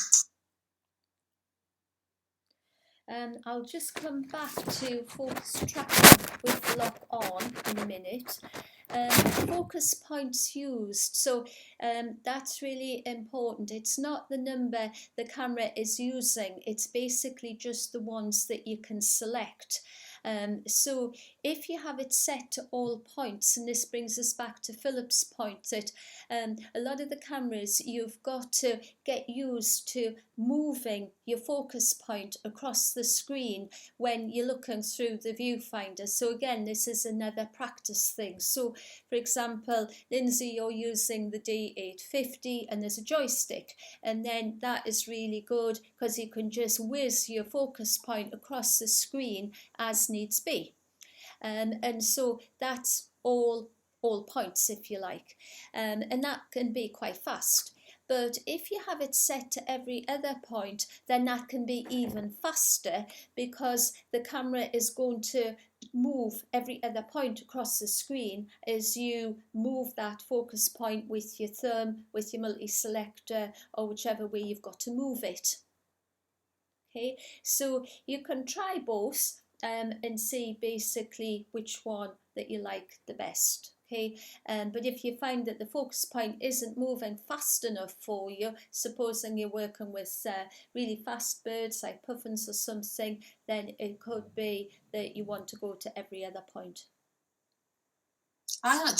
I'll just come back to focus tracking with lock on in a minute. Focus points used, so that's really important. It's not the number the camera is using, it's basically just the ones that you can select. So if you have it set to all points, and this brings us back to Philip's point that a lot of the cameras, you've got to get used to moving your focus point across the screen when you're looking through the viewfinder. So again, this is another practice thing. So for example, Lindsay, you're using the D850 and there's a joystick, and then that is really good because you can just whiz your focus point across the screen as needs be. And so that's all points, if you like, and that can be quite fast. But if you have it set to every other point, then that can be even faster, because the camera is going to move every other point across the screen as you move that focus point with your thumb, with your multi-selector, or whichever way you've got to move it. Okay, so you can try both and see basically which one that you like the best. Okay, but if you find that the focus point isn't moving fast enough for you, supposing you're working with really fast birds like puffins or something, then it could be that you want to go to every other point. I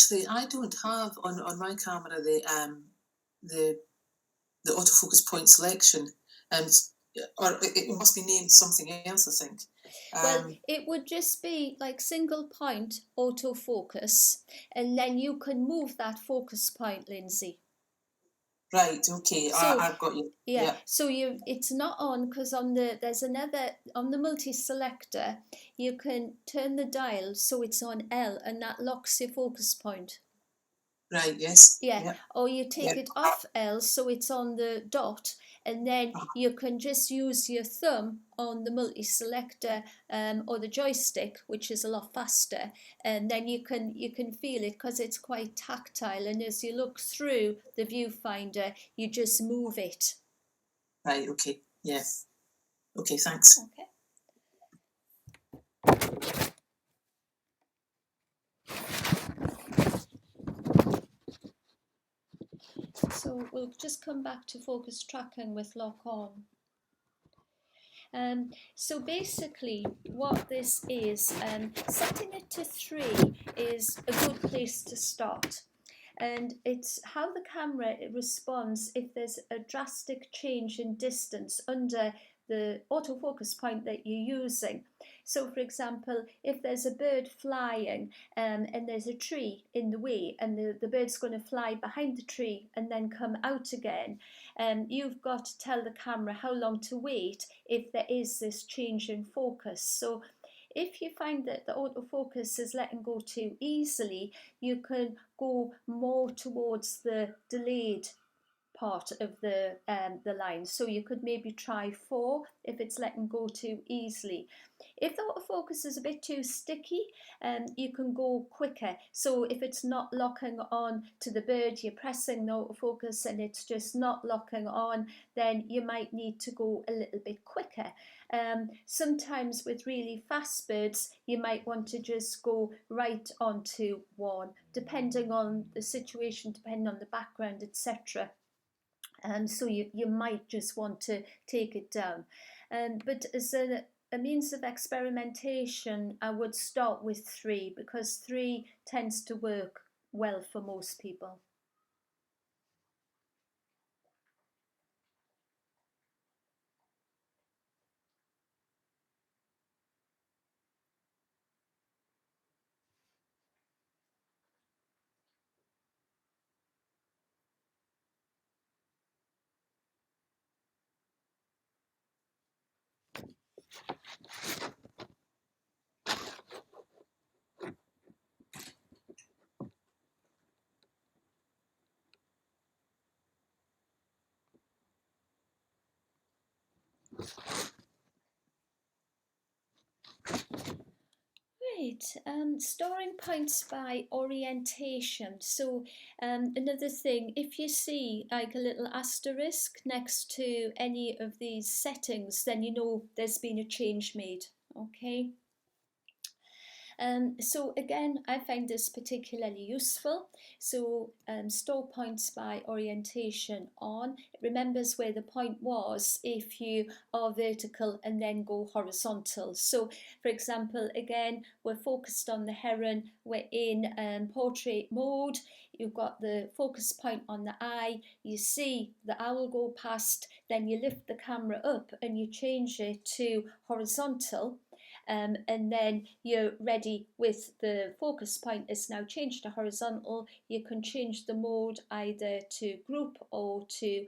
don't have on my camera the autofocus point selection, or it must be named something else, I think. Well, it would just be like single point autofocus, and then you can move that focus point, Lindsay. Right, okay, So, I've got you. Yeah, so it's not on, because on the multi-selector, you can turn the dial so it's on L, and that locks your focus point. Right, yes. Yeah, or you take it off L so it's on the dot, and then you can just use your thumb on the multi-selector or the joystick, which is a lot faster, and then you can feel it because it's quite tactile, and as you look through the viewfinder, you just move it. Right, okay, yeah. Okay, thanks. Okay. So we'll just come back to focus tracking with lock on. So basically what this is, setting it to 3 is a good place to start. And it's how the camera responds if there's a drastic change in distance under the autofocus point that you're using. So for example, if there's a bird flying and there's a tree in the way, and the bird's going to fly behind the tree and then come out again, you've got to tell the camera how long to wait if there is this change in focus. So if you find that the autofocus is letting go too easily, you can go more towards the delayed part of the line. So you could maybe try 4 if it's letting go too easily. If the autofocus is a bit too sticky, you can go quicker. So if it's not locking on to the bird, you're pressing the autofocus and it's just not locking on, then you might need to go a little bit quicker. Sometimes with really fast birds, you might want to just go right onto 1, depending on the situation, depending on the background, etc. So you might just want to take it down. But as a a means of experimentation, I would start with 3 because 3 tends to work well for most people. Right, storing points by orientation. So another thing, if you see like a little asterisk next to any of these settings, then you know there's been a change made, okay? So again, I find this particularly useful. So store points by orientation on. It remembers where the point was if you are vertical and then go horizontal. So for example, again, we're focused on the heron, we're in portrait mode. You've got the focus point on the eye, you see the owl go past, then you lift the camera up and you change it to horizontal. And then you're ready with the focus point is now changed to horizontal. You can change the mode either to group or to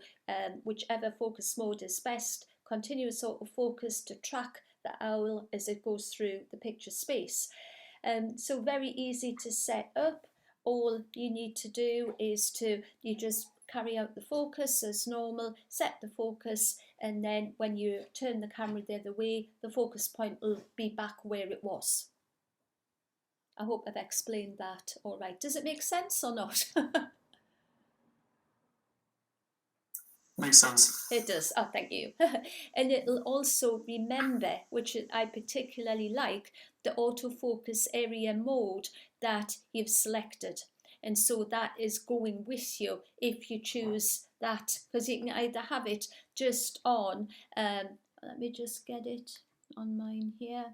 whichever focus mode is best. Continuous autofocus to track the owl as it goes through the picture space. So very easy to set up. All you need to do is you just carry out the focus as normal, set the focus, and then when you turn the camera the other way, the focus point will be back where it was. I hope I've explained that all right. Does it make sense or not? Makes sense. It does. Oh, thank you. And it'll also remember, which I particularly like, the autofocus area mode that you've selected. And so that is going with you if you choose that, because you can either have it just on, let me just get it on mine here.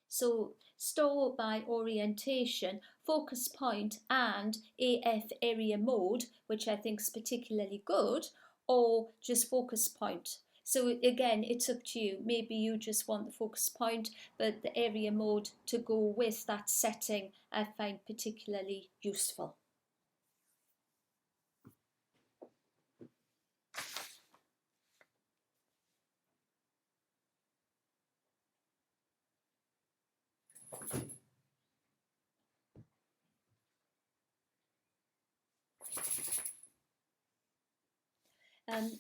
So store by orientation, focus point and AF area mode, which I think is particularly good, or just focus point. So again, it's up to you. Maybe you just want the focus point, but the area mode to go with that setting I find particularly useful.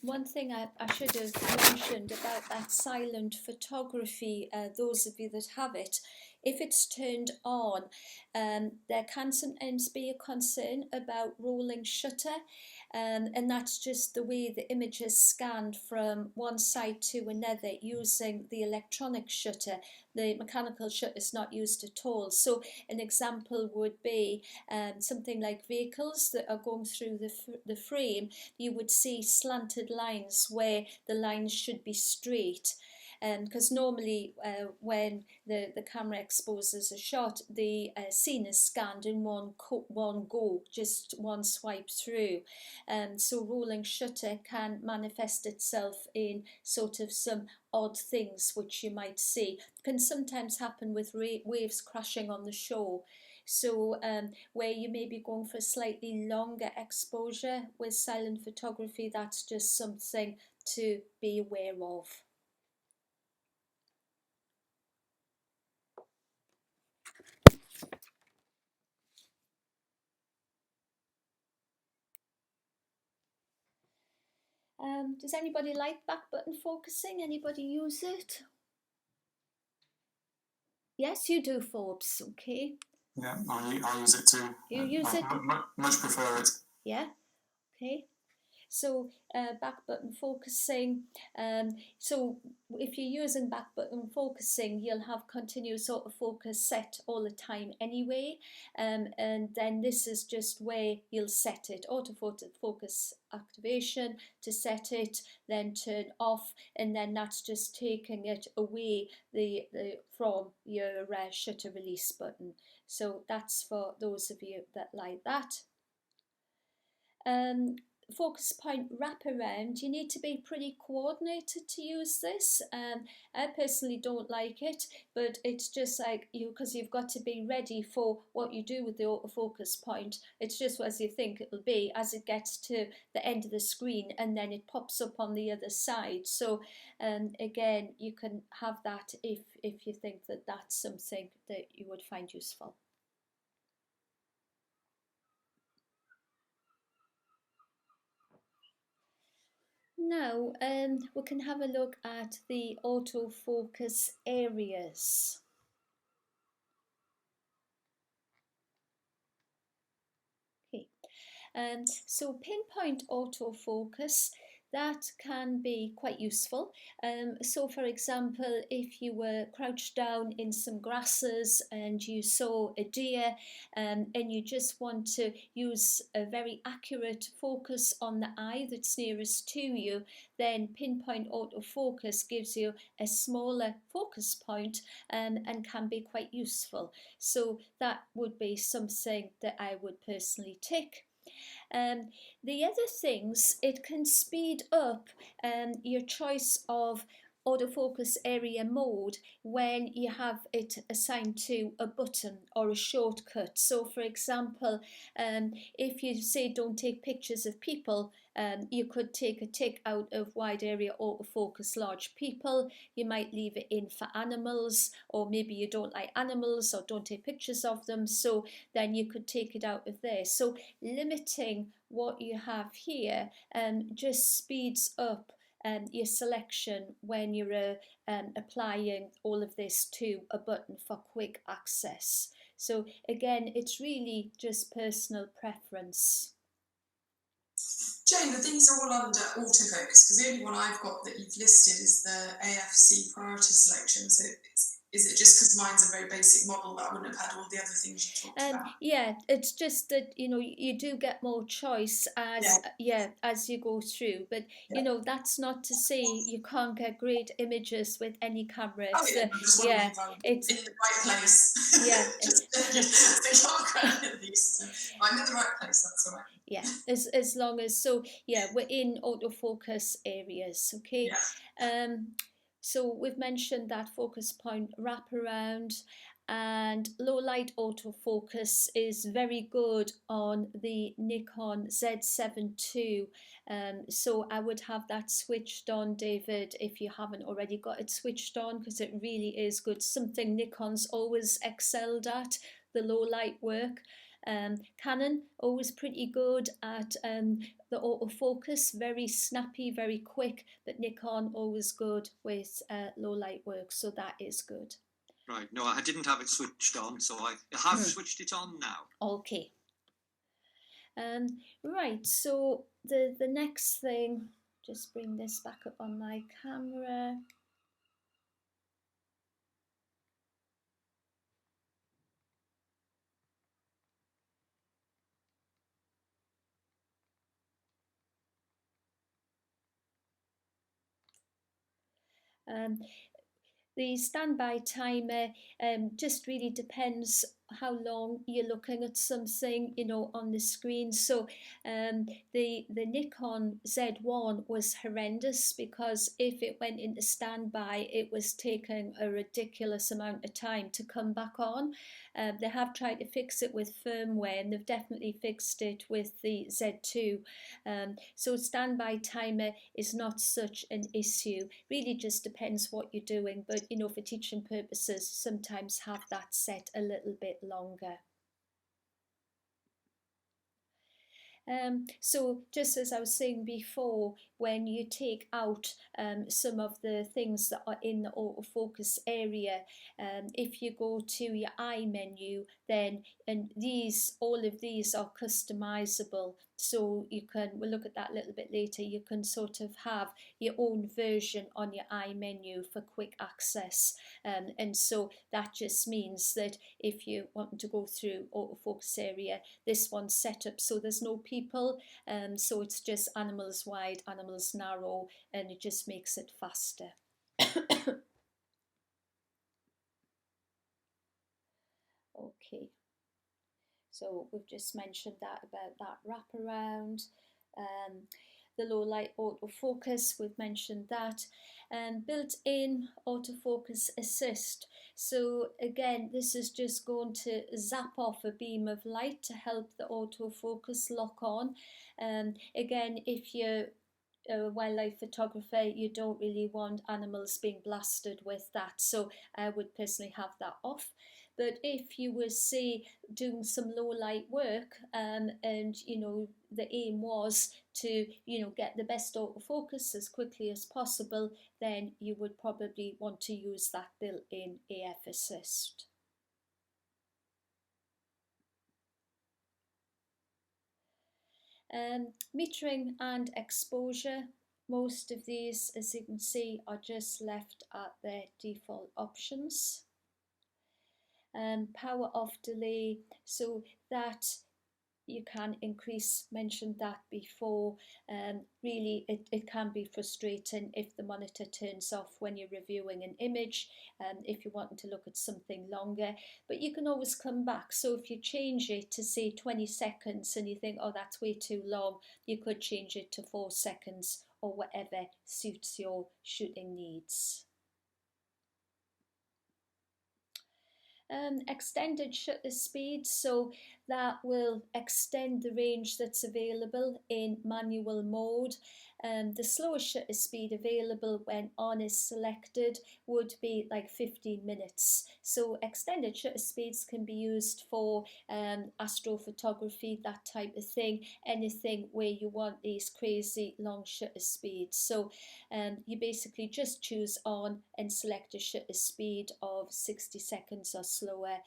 One thing I should have mentioned about that silent photography, those of you that have it, if it's turned on, there can sometimes be a concern about rolling shutter, and that's just the way the image is scanned from one side to another using the electronic shutter. The mechanical shutter is not used at all. So an example would be something like vehicles that are going through the frame. You would see slanted lines where the lines should be straight. Because normally when the camera exposes a shot, the scene is scanned in one go, just one swipe through. So rolling shutter can manifest itself in sort of some odd things which you might see. It can sometimes happen with waves crashing on the shore. So where you may be going for slightly longer exposure with silent photography, that's just something to be aware of. Does anybody like back button focusing? Anybody use it? Yes, you do, Forbes. Okay. Yeah, I use it too. You use it? Much prefer it. Yeah. Okay. So back button focusing, so if you're using back button focusing, you'll have continuous autofocus set all the time anyway, and then this is just where you'll set it, autofocus activation to set it, then turn off, and then that's just taking it away from your shutter release button. So that's for those of you that like that. Focus point wraparound, you need to be pretty coordinated to use this. I personally don't like it, but it's just like because you've got to be ready for what you do with the autofocus point. It's just as you think it'll be as it gets to the end of the screen, and then it pops up on the other side. So again, you can have that if you think that that's something that you would find useful. Now we can have a look at the autofocus areas. Okay, so pinpoint autofocus, that can be quite useful. So for example, if you were crouched down in some grasses and you saw a deer and you just want to use a very accurate focus on the eye that's nearest to you, then pinpoint autofocus gives you a smaller focus point and can be quite useful. So that would be something that I would personally tick. The other things, it can speed up your choice of autofocus area mode when you have it assigned to a button or a shortcut. So for example, if you say don't take pictures of people, you could take a tick out of wide area autofocus large people. You might leave it in for animals, or maybe you don't like animals or don't take pictures of them, so then you could take it out of there. So limiting what you have here just speeds up your selection when you're applying all of this to a button for quick access. So again, it's really just personal preference. Jane, are these all under autofocus? Because the only one I've got that you've listed is the AFC priority selection. So is it just because mine's a very basic model that I wouldn't have had all the other things you talked about? Yeah, it's just that you do get more choice as you go through, but that's not to say you can't get great images with any camera. I'm in the right place. Yeah. I'm in the right place, that's all right. Yeah, as long as, we're in autofocus areas, okay? Yeah. So we've mentioned that focus point wraparound, and low light autofocus is very good on the Nikon Z7 II. So I would have that switched on, David, if you haven't already got it switched on, because it really is good. Something Nikon's always excelled at, the low light work. Canon, always pretty good at the autofocus, very snappy, very quick, but Nikon always good with low light work, so that is good. Right, no, I didn't have it switched on, so I have switched it on now. Okay. Right, so the next thing, just bring this back up on my camera. The standby timer just really depends how long you're looking at something, on the screen. So the Nikon Z1 was horrendous, because if it went into standby, it was taking a ridiculous amount of time to come back on. They have tried to fix it with firmware, and they've definitely fixed it with the Z2. So standby timer is not such an issue. Really just depends what you're doing, but for teaching purposes, sometimes have that set a little bit longer. So just as I was saying before, when you take out some of the things that are in the autofocus area, if you go to your eye menu, then all of these are customizable. So you can, we'll look at that a little bit later, you can sort of have your own version on your iMenu for quick access. And so that just means that if you want to go through autofocus area, this one's set up so there's no people, so it's just animals wide, animals narrow, and it just makes it faster. Okay, so we've just mentioned that about that wraparound. The low light autofocus, we've mentioned that. Built-in autofocus assist. So again, this is just going to zap off a beam of light to help the autofocus lock on. Again, if you're a wildlife photographer, you don't really want animals being blasted with that, so I would personally have that off. But if you were, say, doing some low light work, and you know the aim was to get the best autofocus as quickly as possible, then you would probably want to use that built-in AF assist. Metering and exposure. Most of these, as you can see, are just left at their default options. Power off delay, so that you can increase, mentioned that before. Really it can be frustrating if the monitor turns off when you're reviewing an image, if you're wanting to look at something longer, but you can always come back. So if you change it to say 20 seconds and you think, oh, that's way too long, you could change it to 4 seconds or whatever suits your shooting needs. Extended shutter speed, so that will extend the range that's available in manual mode. The slowest shutter speed available when on is selected would be like 15 minutes. So extended shutter speeds can be used for astrophotography, that type of thing, anything where you want these crazy long shutter speeds. So you basically just choose on and select a shutter speed of 60 seconds or slower,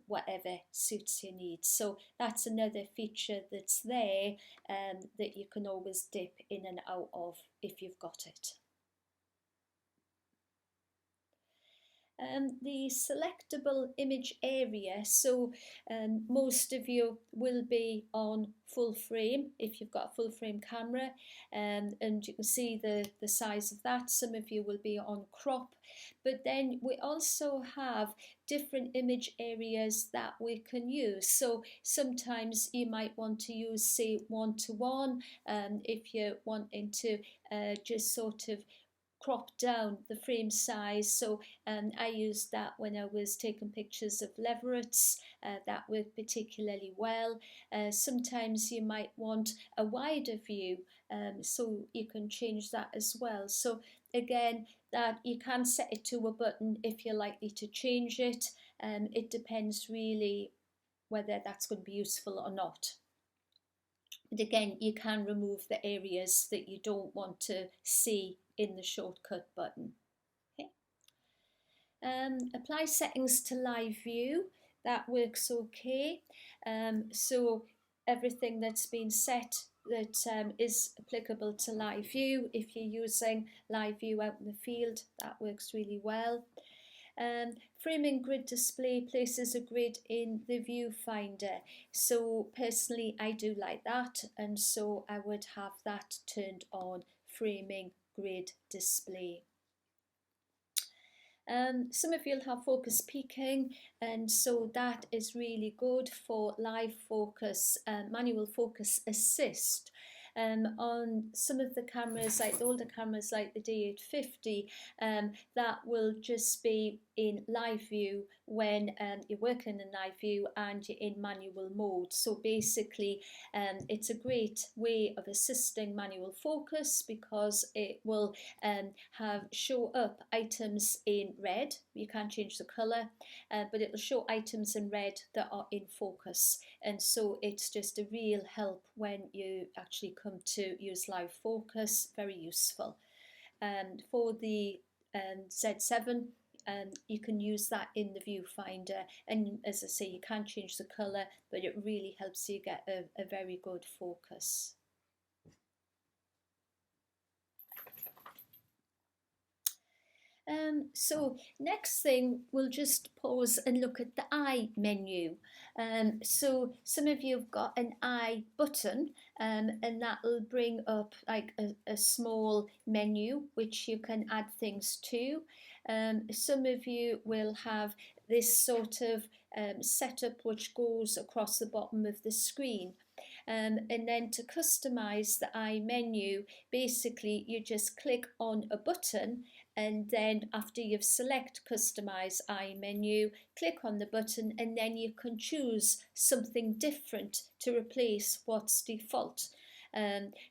whatever suits your needs. So that's another feature that's there, that you can always dip in and out of if you've got it. The selectable image area, so most of you will be on full frame if you've got a full frame camera, and you can see the size of that. Some of you will be on crop, but then we also have different image areas that we can use. So sometimes you might want to use, say, 1:1, if you're wanting to just sort of crop down the frame size. So I used that when I was taking pictures of leverets. That worked particularly well. Sometimes you might want a wider view, so you can change that as well. So again, that you can set it to a button if you're likely to change it. It depends really whether that's going to be useful or not. But again, you can remove the areas that you don't want to see in the shortcut button. Okay. Apply settings to live view. That works okay. So everything that's been set that is applicable to live view, if you're using live view out in the field, that works really well. Framing grid display places a grid in the viewfinder. So personally I do like that, and so I would have that turned on, framing grid display. Some of you'll have focus peaking, and so that is really good for live focus, manual focus assist. On some of the cameras, like the older cameras like the D850, that will just be in live view when you're working in live view and you're in manual mode. So basically it's a great way of assisting manual focus because it will show up items in red. You can't change the colour, but it will show items in red that are in focus, and so it's just a real help when you actually come to use live focus. Very useful. And for the Z7, you can use that in the viewfinder. And as I say, you can't change the colour, but it really helps you get a very good focus. So next thing, we'll just pause and look at the I menu. So some of you have got an I button, and that will bring up like a small menu which you can add things to. Some of you will have this sort of setup which goes across the bottom of the screen. And then to customize the I menu, basically you just click on a button, and then after you've select Customize I menu, click on the button, and then you can choose something different to replace what's default.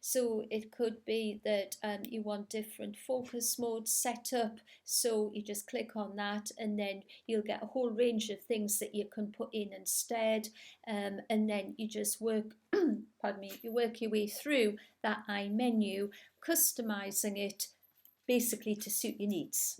So it could be that you want different focus modes set up, so you just click on that, and then you'll get a whole range of things that you can put in instead, and then you just work pardon me, you work your way through that I menu, customizing it basically to suit your needs.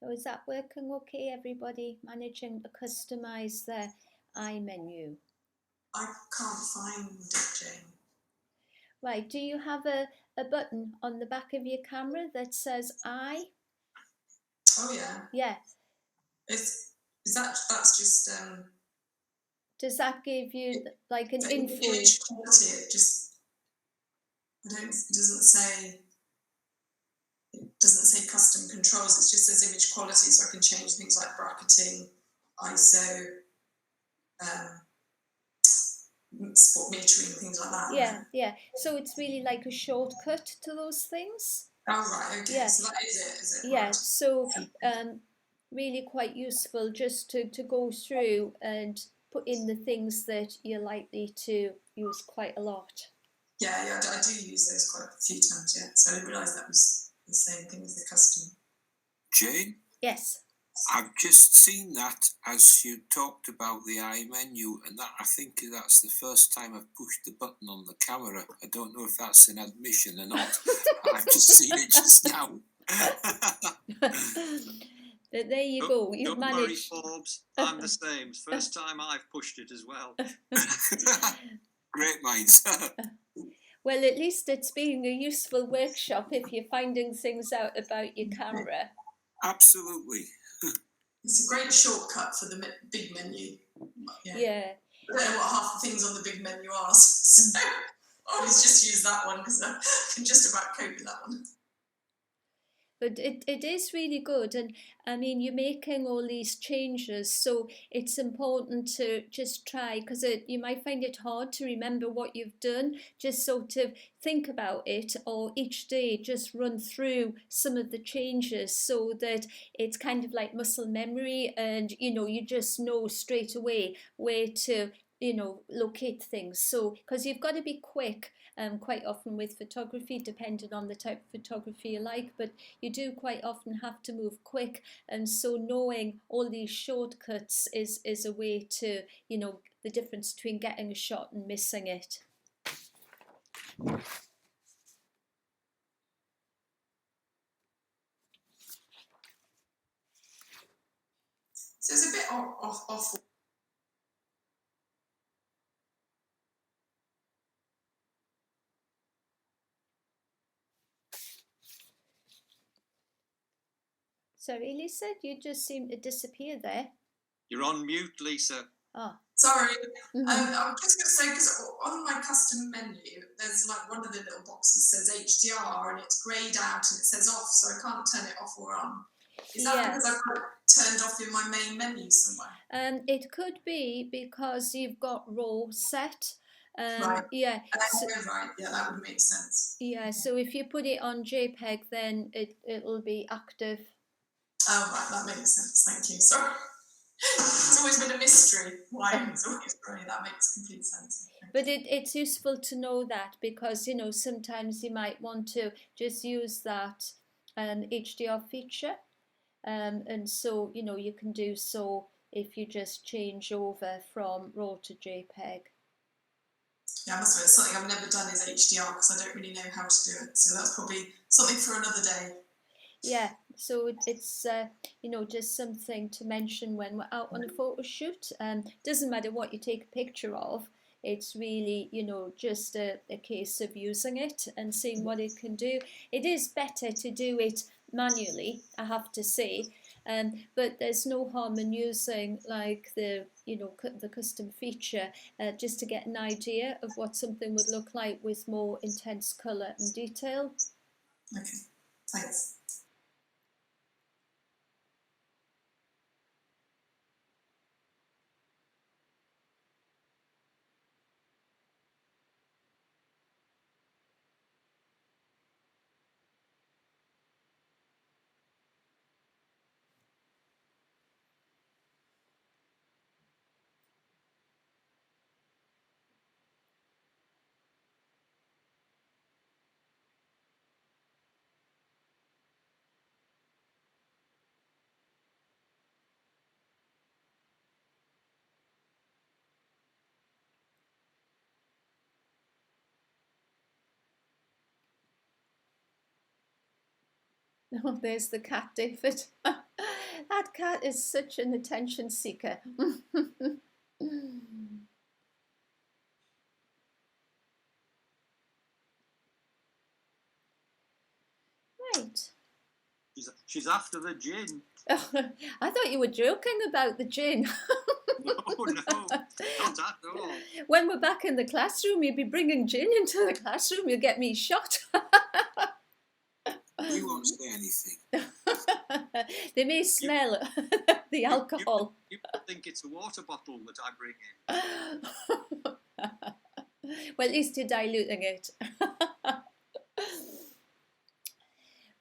So is that working okay, everybody? Managing to customize the I menu. I can't find it, Jane. Right, do you have a button on the back of your camera that says I? Oh yeah. Yeah. Is that's just Does that give you like an info? Image quality, it just it doesn't say custom controls, it just says image quality, so I can change things like bracketing, ISO, spot metering, things like that. Yeah, yeah. So it's really like a shortcut to those things. Oh right, okay. Yeah. So that is it? Yeah. Right. So really quite useful just to go through and put in the things that you're likely to use quite a lot. Yeah, I do use those quite a few times. Yeah, so I didn't realise that was the same thing as the custom. Jane? Yes. I've just seen that as you talked about the I menu, and that I think that's the first time I've pushed the button on the camera. I don't know if that's an admission or not. I've just seen it just now. But there you go. You've managed. Don't worry, Forbes. I'm the same. First time I've pushed it as well. Great minds. Well, at least it's being a useful workshop if you're finding things out about your camera. Absolutely. It's a great shortcut for the big menu. Yeah. Yeah. I don't know what half the things on the big menu are, so I always just use that one because I can just about cope with that one. But it is really good, and I mean you're making all these changes, so it's important to just try, because you might find it hard to remember what you've done. Just sort of think about it, or each day just run through some of the changes so that it's kind of like muscle memory, and you just know straight away where to locate things. So because you've got to be quick. Quite often with photography, depending on the type of photography you like, but you do quite often have to move quick, and so knowing all these shortcuts is a way to, the difference between getting a shot and missing it. So it's a bit off. Sorry, Lisa, you just seem to disappear there. You're on mute, Lisa. Oh. Sorry. I'm just going to say, because on my custom menu, there's like one of the little boxes says HDR, and it's greyed out and it says off, so I can't turn it off or on. Is that because I've got it turned off in my main menu somewhere? It could be because you've got RAW set. Right. Yeah. So, right. Yeah, that would make sense. yeah. So if you put it on JPEG, then it'll be active. Oh, right. That makes sense. Thank you. Sorry. It's always been a mystery why it was always grey. That makes complete sense. But it's useful to know that, because you know sometimes you might want to just use that HDR feature, and so you know you can do so if you just change over from RAW to JPEG. Yeah, I must admit, something I've never done is HDR because I don't really know how to do it. So that's probably something for another day. Yeah, so it's you know, just something to mention when we're out on a photo shoot. Doesn't matter what you take a picture of. It's really, you know, just a case of using it and seeing what it can do. It is better to do it manually, I have to say, but there's no harm in using like the, you know, the custom feature just to get an idea of what something would look like with more intense colour and detail. Okay, thanks. Oh, there's the cat, David. That cat is such an attention seeker. Right. She's after the gin. I thought you were joking about the gin. No, not at all. When we're back in the classroom, you'll be bringing gin into the classroom. You'll get me shot. We won't say anything. They may smell the alcohol. You think it's a water bottle that I bring in. Well, at least you're diluting it.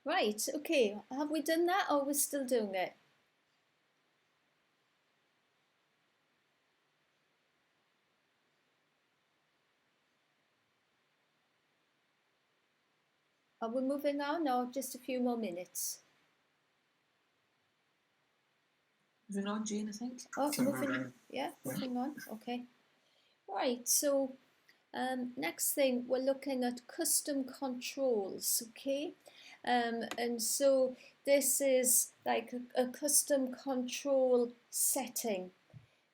Right, okay. Have we done that, or are we still doing it? Are we moving on, or just a few more minutes? Moving on, Jane, I think. Oh, moving, yeah, moving on. Okay. Right, so next thing, we're looking at custom controls, okay? And so this is like a custom control setting.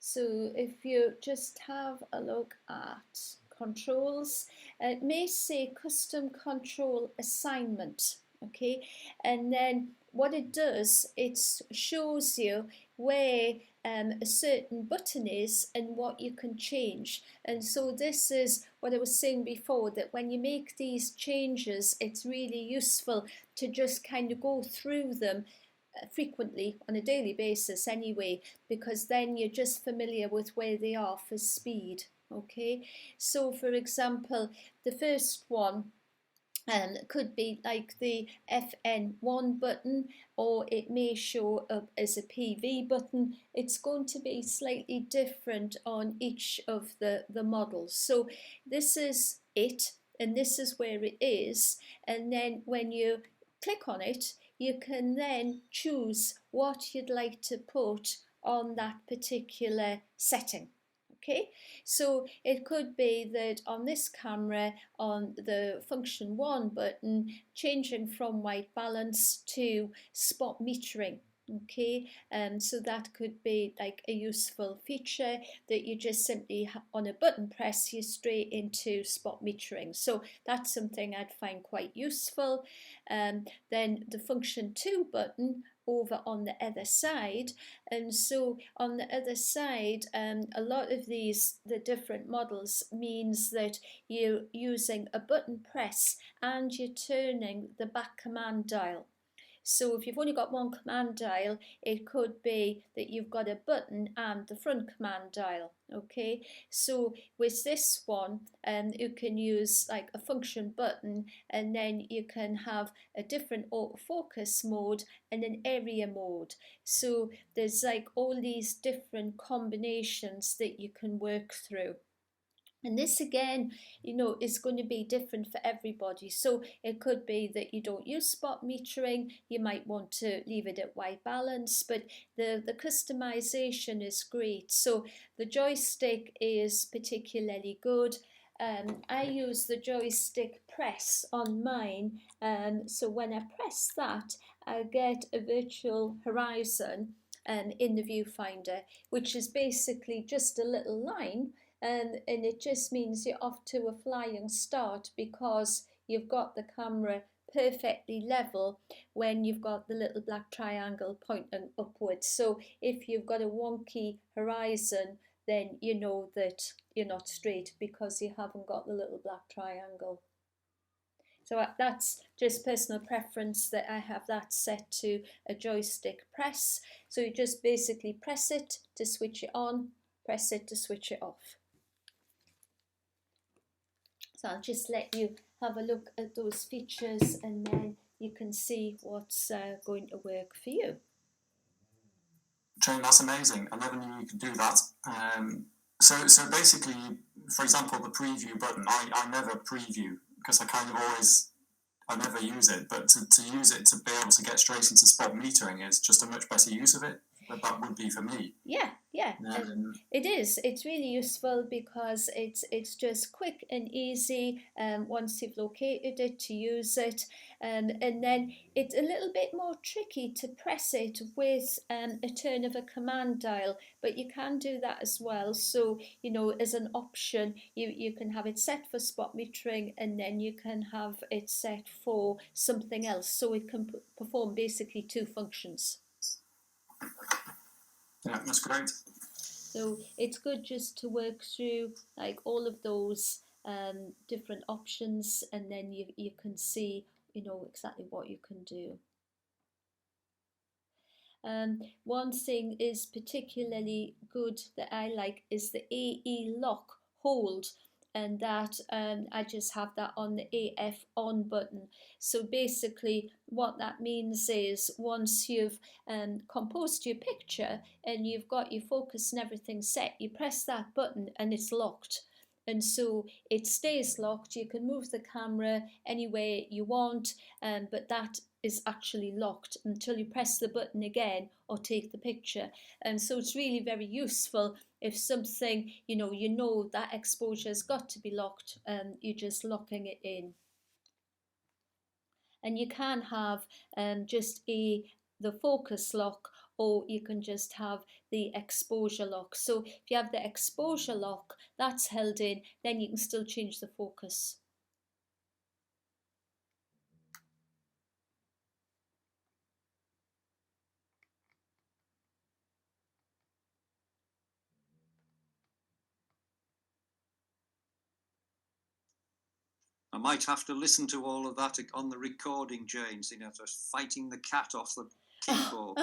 So if you just have a look at controls, it may say custom control assignment, okay? And then what it does, it shows you where a certain button is and what you can change. And so this is what I was saying before, that when you make these changes, it's really useful to just kind of go through them frequently on a daily basis anyway, because then you're just familiar with where they are for speed. Okay, so for example, the first one could be like the FN1 button, or it may show up as a PV button. It's going to be slightly different on each of the models. So this is it, and this is where it is, and then when you click on it, you can then choose what you'd like to put on that particular setting. Okay, so it could be that on this camera, on the function 1 button, changing from white balance to spot metering. Okay, so that could be like a useful feature that you just simply on a button press you straight into spot metering. So that's something I'd find quite useful. Then the function 2 button over on the other side, and so on the other side, a lot of the different models means that you're using a button press and you're turning the back command dial. So if you've only got one command dial, it could be that you've got a button and the front command dial. Okay, so with this one, you can use like a function button, and then you can have a different autofocus mode and an area mode. So there's like all these different combinations that you can work through. And this again, is going to be different for everybody. So it could be that you don't use spot metering, you might want to leave it at white balance, but the customization is great. So the joystick is particularly good. I use the joystick press on mine, so when I press that, I get a virtual horizon in the viewfinder, which is basically just a little line. And it just means you're off to a flying start, because you've got the camera perfectly level when you've got the little black triangle pointing upwards. So if you've got a wonky horizon, then you know that you're not straight because you haven't got the little black triangle. So that's just personal preference, that I have that set to a joystick press. So you just basically press it to switch it on, press it to switch it off. So I'll just let you have a look at those features, and then you can see what's going to work for you. Jane, that's amazing. I never knew you could do that. So basically, for example, the preview button, I never preview, because I never use it. But to use it to be able to get straight into spot metering is just a much better use of it. That would be for me. Yeah. It is. It's really useful because it's just quick and easy once you've located it to use it. And then it's a little bit more tricky to press it with a turn of a command dial, but you can do that as well. So, as an option, you can have it set for spot metering, and then you can have it set for something else. So it can perform basically two functions. Yeah, that's great. So it's good just to work through like all of those different options, and then you can see, exactly what you can do. One thing is particularly good that I like is the AE lock hold, and that I just have that on the AF on button. So basically what that means is, once you've composed your picture and you've got your focus and everything set, you press that button and it's locked. And so it stays locked. You can move the camera any way you want, but that is actually locked until you press the button again or take the picture. And so it's really very useful if something, you know that exposure has got to be locked, you're just locking it in. And you can have just the focus lock, or you can just have the exposure lock. So if you have the exposure lock, that's held in, then you can still change the focus. I might have to listen to all of that on the recording, James, just fighting the cat off the keyboard.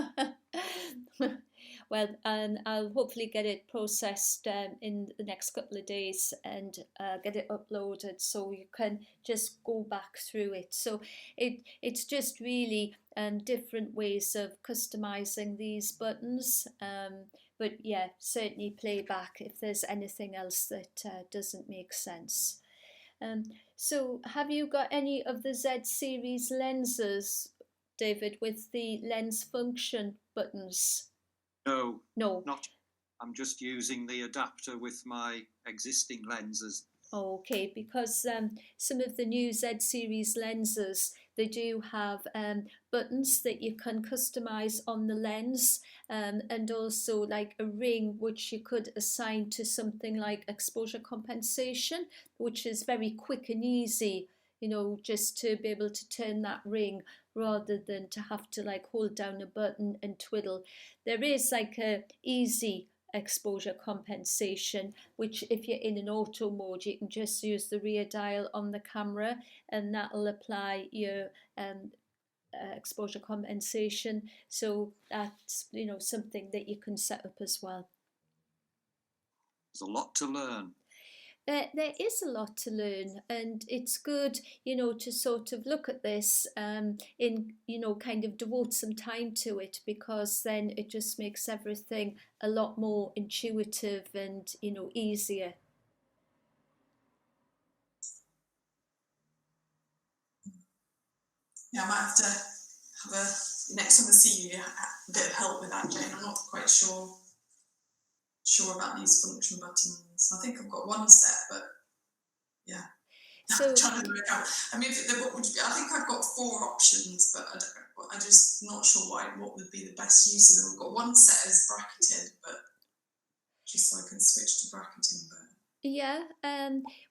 Well, and I'll hopefully get it processed in the next couple of days, and get it uploaded so you can just go back through it. So it's just really different ways of customizing these buttons. But yeah, certainly playback if there's anything else that doesn't make sense. So have you got any of the Z series lenses, David, with the lens function buttons? No, No. not. I'm just using the adapter with my existing lenses. Oh, okay, because some of the new Z series lenses, they do have buttons that you can customize on the lens, and also like a ring which you could assign to something like exposure compensation, which is very quick and easy, just to be able to turn that ring rather than to have to like hold down a button and twiddle. There is like a easy exposure compensation, which if you're in an auto mode, you can just use the rear dial on the camera, and that'll apply your exposure compensation. So that's, you know, something that you can set up as well. There's a lot to learn. There is a lot to learn, and it's good, you know, to sort of look at this in, you know, kind of devote some time to it, because then it just makes everything a lot more intuitive and, you know, easier. Yeah, I might have to have a, next time I see you, a bit of help with that, Jane. I'm not quite sure about these function buttons. I think I've got one set, but yeah. So I'm trying to work out. I mean, what would be, I think I've got 4 options, but I'm just not sure what would be the best use of them. I've got one set as bracketed, but just so I can switch to bracketing. But yeah,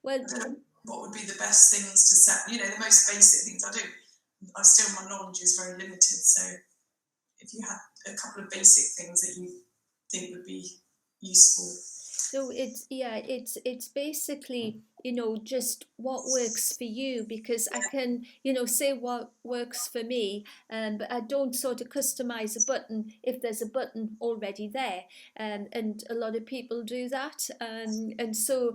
well, I don't know what would be the best things to set. You know, the most basic things. My knowledge is very limited. So if you had a couple of basic things that you think would be useful. so it's basically, you know, just what works for you, because I can, you know, say what works for me, but I don't sort of customize a button if there's a button already there, and a lot of people do that, and so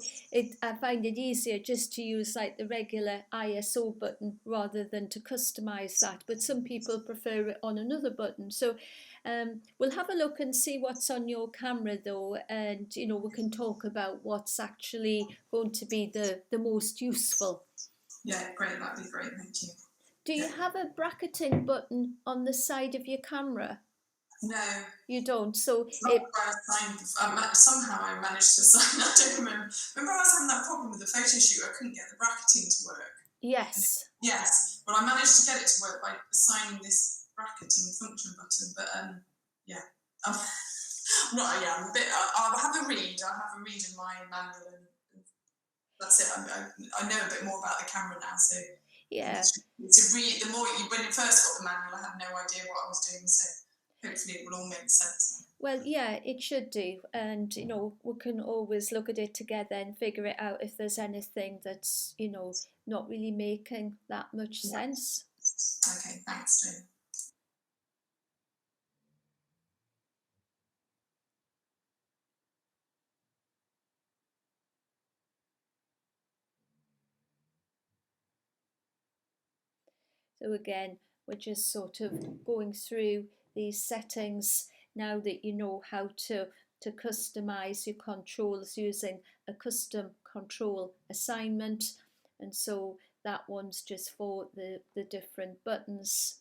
I find it easier just to use like the regular ISO button rather than to customize that. But some people prefer it on another button, so. We'll have a look and see what's on your camera though, and you know, we can talk about what's actually going to be the most useful. Yeah, great, that'd be great, thank you. Do you have a bracketing button on the side of your camera? No. You don't, so somehow I managed to sign. I don't remember. Remember I was having that problem with the photo shoot, I couldn't get the bracketing to work. Yes. Yes, well I managed to get it to work by assigning this bracketing function button, but yeah. I'm a bit. I'll have a read. I'll have a read in my manual, and that's it. I know a bit more about the camera now, so yeah. To read, when you first got the manual, I had no idea what I was doing, so hopefully it will all make sense. Well, yeah, it should do, and you know, we can always look at it together and figure it out if there's anything that's, you know, not really making that much sense. Okay, thanks, Jane. So again, we're just sort of going through these settings now that you know how to customize your controls using a custom control assignment. And so that one's just for the different buttons.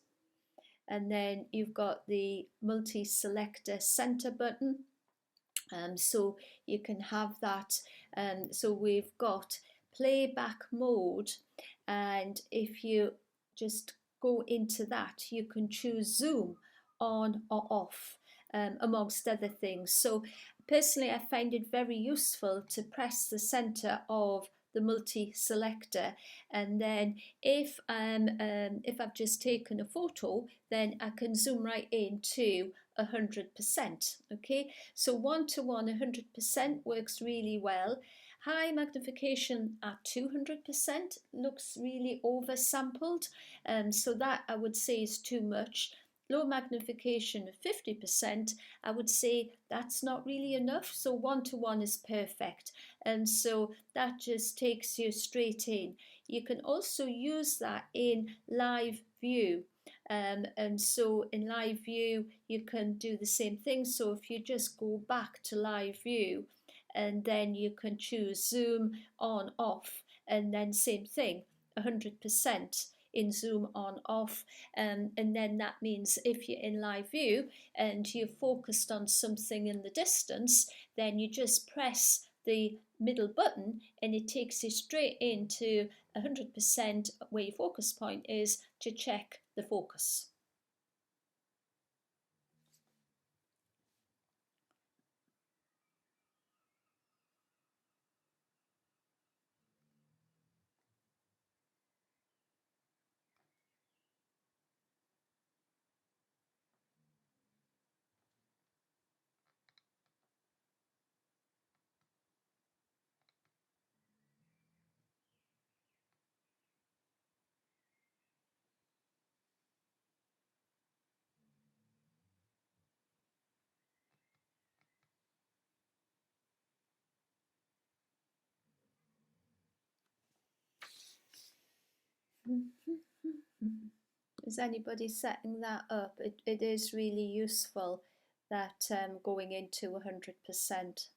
And then you've got the multi-selector center button. So you can have that. So we've got playback mode, and if you just go into that, you can choose zoom on or off, amongst other things. So personally, I find it very useful to press the center of the multi-selector, and then if I've just taken a photo, then I can zoom right into 100%. Okay, so 1:1 100% works really well. High magnification at 200% looks really oversampled, so that I would say is too much. Low magnification of 50%, I would say that's not really enough, so 1:1 is perfect, and so that just takes you straight in. You can also use that in live view. And so in live view, you can do the same thing. So if you just go back to live view, and then you can choose zoom on off, and then same thing, 100% in zoom on off, and then that means if you're in live view and you're focused on something in the distance, then you just press the middle button and it takes you straight into 100% where your focus point is to check the focus. Is anybody setting that up? It is really useful, that going into 100%.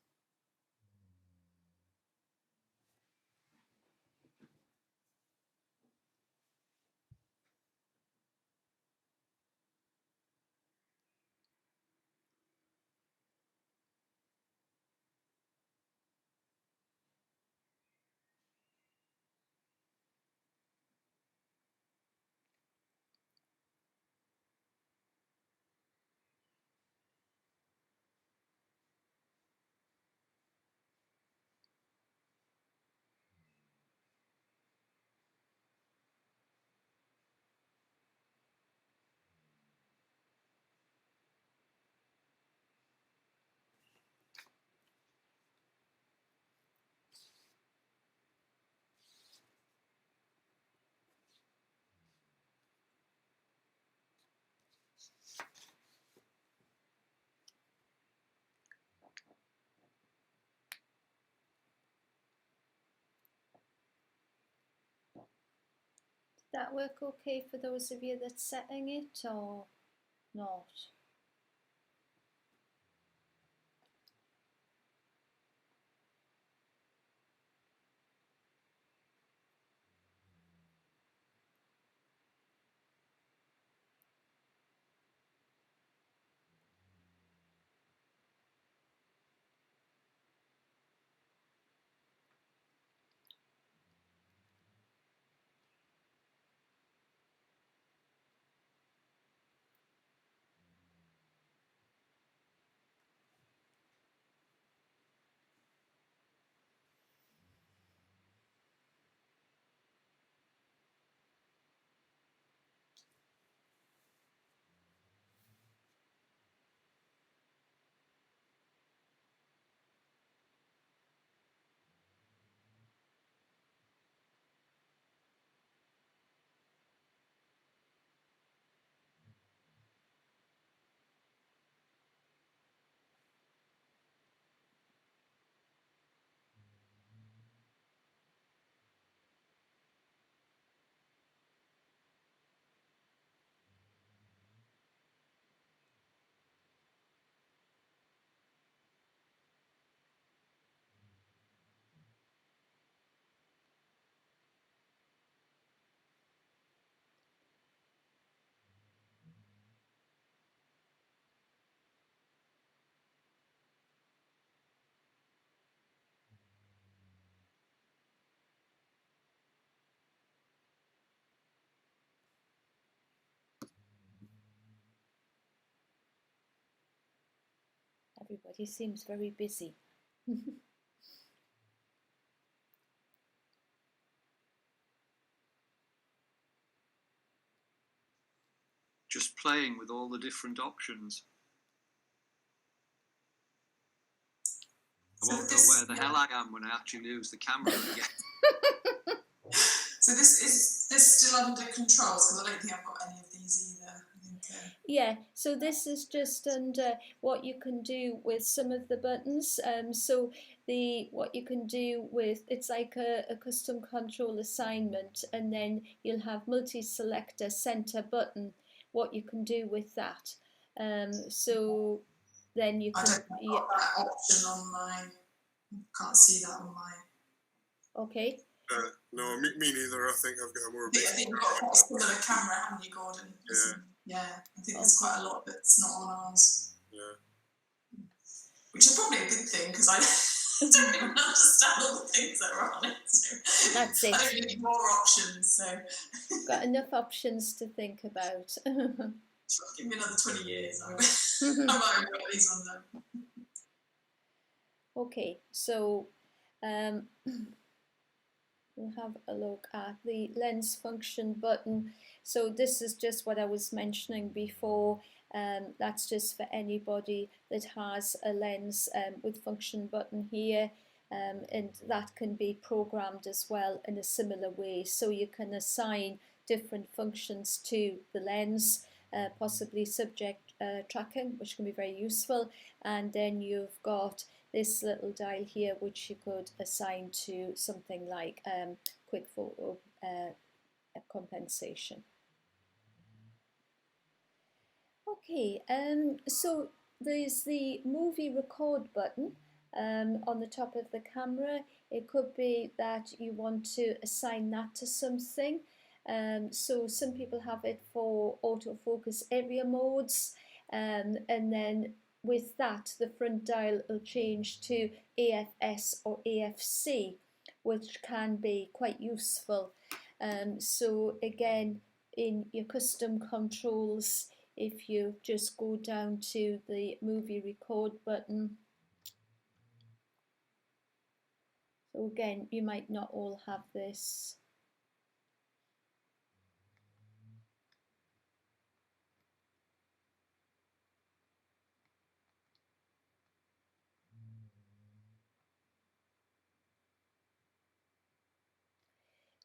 That work okay for those of you that's setting it, or not? Everybody seems very busy. Just playing with all the different options. I won't know where the hell I am when I actually lose the camera again. So is this still under controls? Because I don't think I've got any of these either. I think, Yeah, so this is just under what you can do with some of the buttons. So what you can do with, it's like a custom control assignment, and then you'll have multi-selector center button, what you can do with that. So then you I can, don't think I've got that option on my, can't see that on my. Okay. No, me neither. I think I've got a more I basic. think you've got quite a similar camera, haven't you, Gordon? Yeah, I think there's quite a lot that's not on ours. Yeah. Which is probably a good thing, because I don't even understand all the things that are on it. So That's it. I don't need more options. So got enough options to think about. give me another 20 years. I might have got these ones done. Okay, so we'll have a look at the lens function button. So this is just what I was mentioning before. That's just for anybody that has a lens with function button here. And that can be programmed as well in a similar way. So you can assign different functions to the lens, possibly subject tracking, which can be very useful. And then you've got this little dial here, which you could assign to something like quick photo compensation. Okay, so there's the movie record button on the top of the camera. It could be that you want to assign that to something. So some people have it for autofocus area modes, and then with that the front dial will change to AFS or AFC, which can be quite useful. So again, in your custom controls, if you just go down to the movie record button, so again, you might not all have this.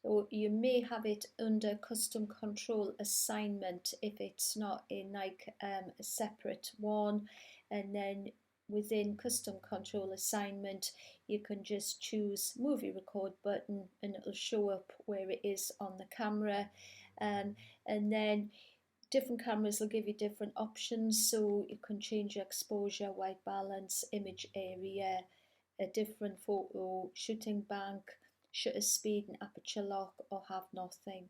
Or you may have it under custom control assignment if it's not in like a separate one, and then within custom control assignment you can just choose movie record button and it'll show up where it is on the camera, and then different cameras will give you different options, so you can change your exposure, white balance, image area, a different photo shooting bank, shutter speed and aperture lock, or have nothing.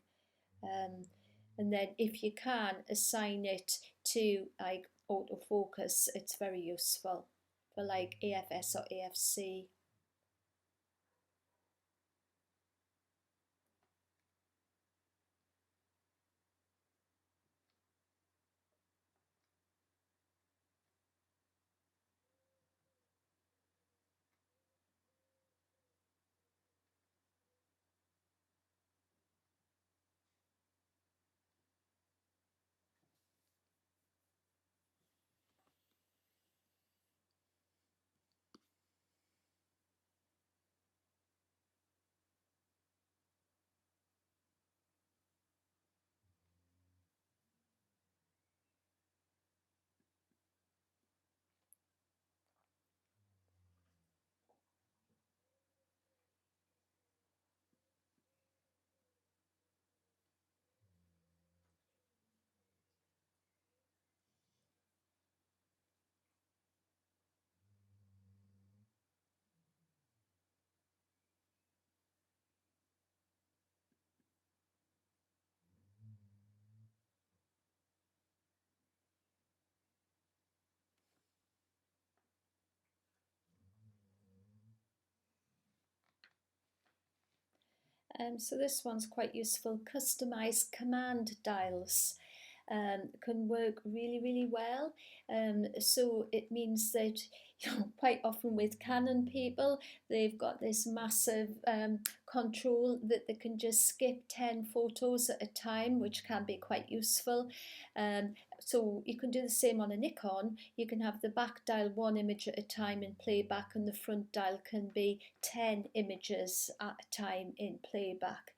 And then if you can assign it to like autofocus, it's very useful for like AFS or AFC. So this one's quite useful. Customise command dials can work really well. So it means that, you know, quite often with Canon people, they've got this massive control that they can just skip 10 photos at a time, which can be quite useful. So you can do the same on a Nikon. You can have the back dial 1 image at a time in playback, and the front dial can be 10 images at a time in playback.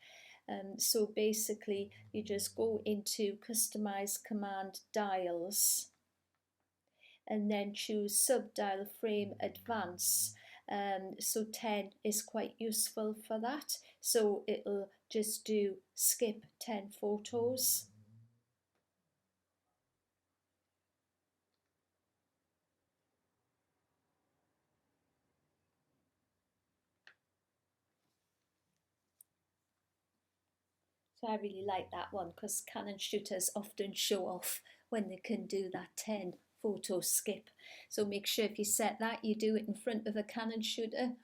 So basically you just go into Customise command dials and then choose subdial frame advance. So 10 is quite useful for that. So it'll just do skip 10 photos. So I really like that one because Canon shooters often show off when they can do that 10 photo skip. So make sure if you set that, you do it in front of a Canon shooter.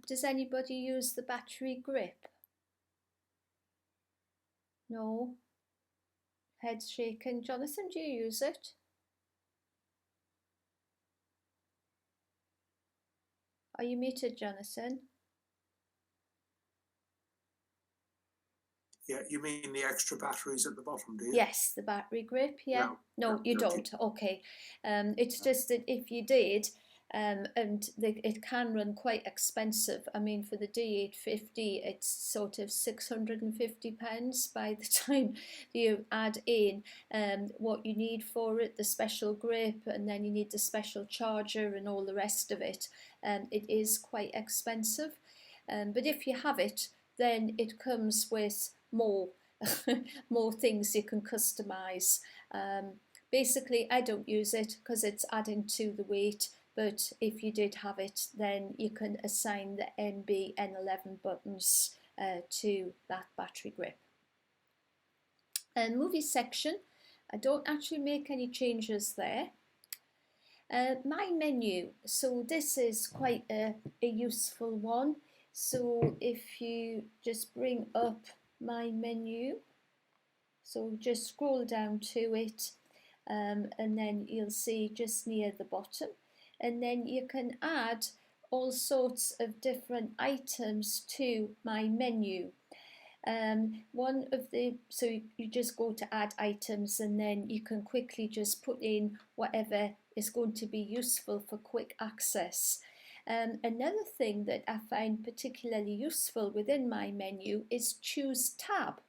Does anybody use the battery grip? No? Head's shaking. Jonathan, do you use it? Are you muted, Jonathan? Yeah, you mean the extra batteries at the bottom, do you? Yes, the battery grip, yeah. No, you no, don't. Okay. It's just that if you did, and it can run quite expensive. I mean, for the D850, it's sort of £650 by the time you add in what you need for it, the special grip, and then you need the special charger and all the rest of it. It is quite expensive, but if you have it, then it comes with more more things you can customize. Basically, I don't use it because it's adding to the weight, but if you did have it, then you can assign the NB N11 buttons to that battery grip. And movie section, I don't actually make any changes there. My menu, so this is quite a useful one. So if you just bring up my menu, so just scroll down to it, and then you'll see just near the bottom, and then you can add all sorts of different items to my menu. So you just go to add items, and then you can quickly just put in whatever is going to be useful for quick access. Another thing that I find particularly useful within my menu is choose tab.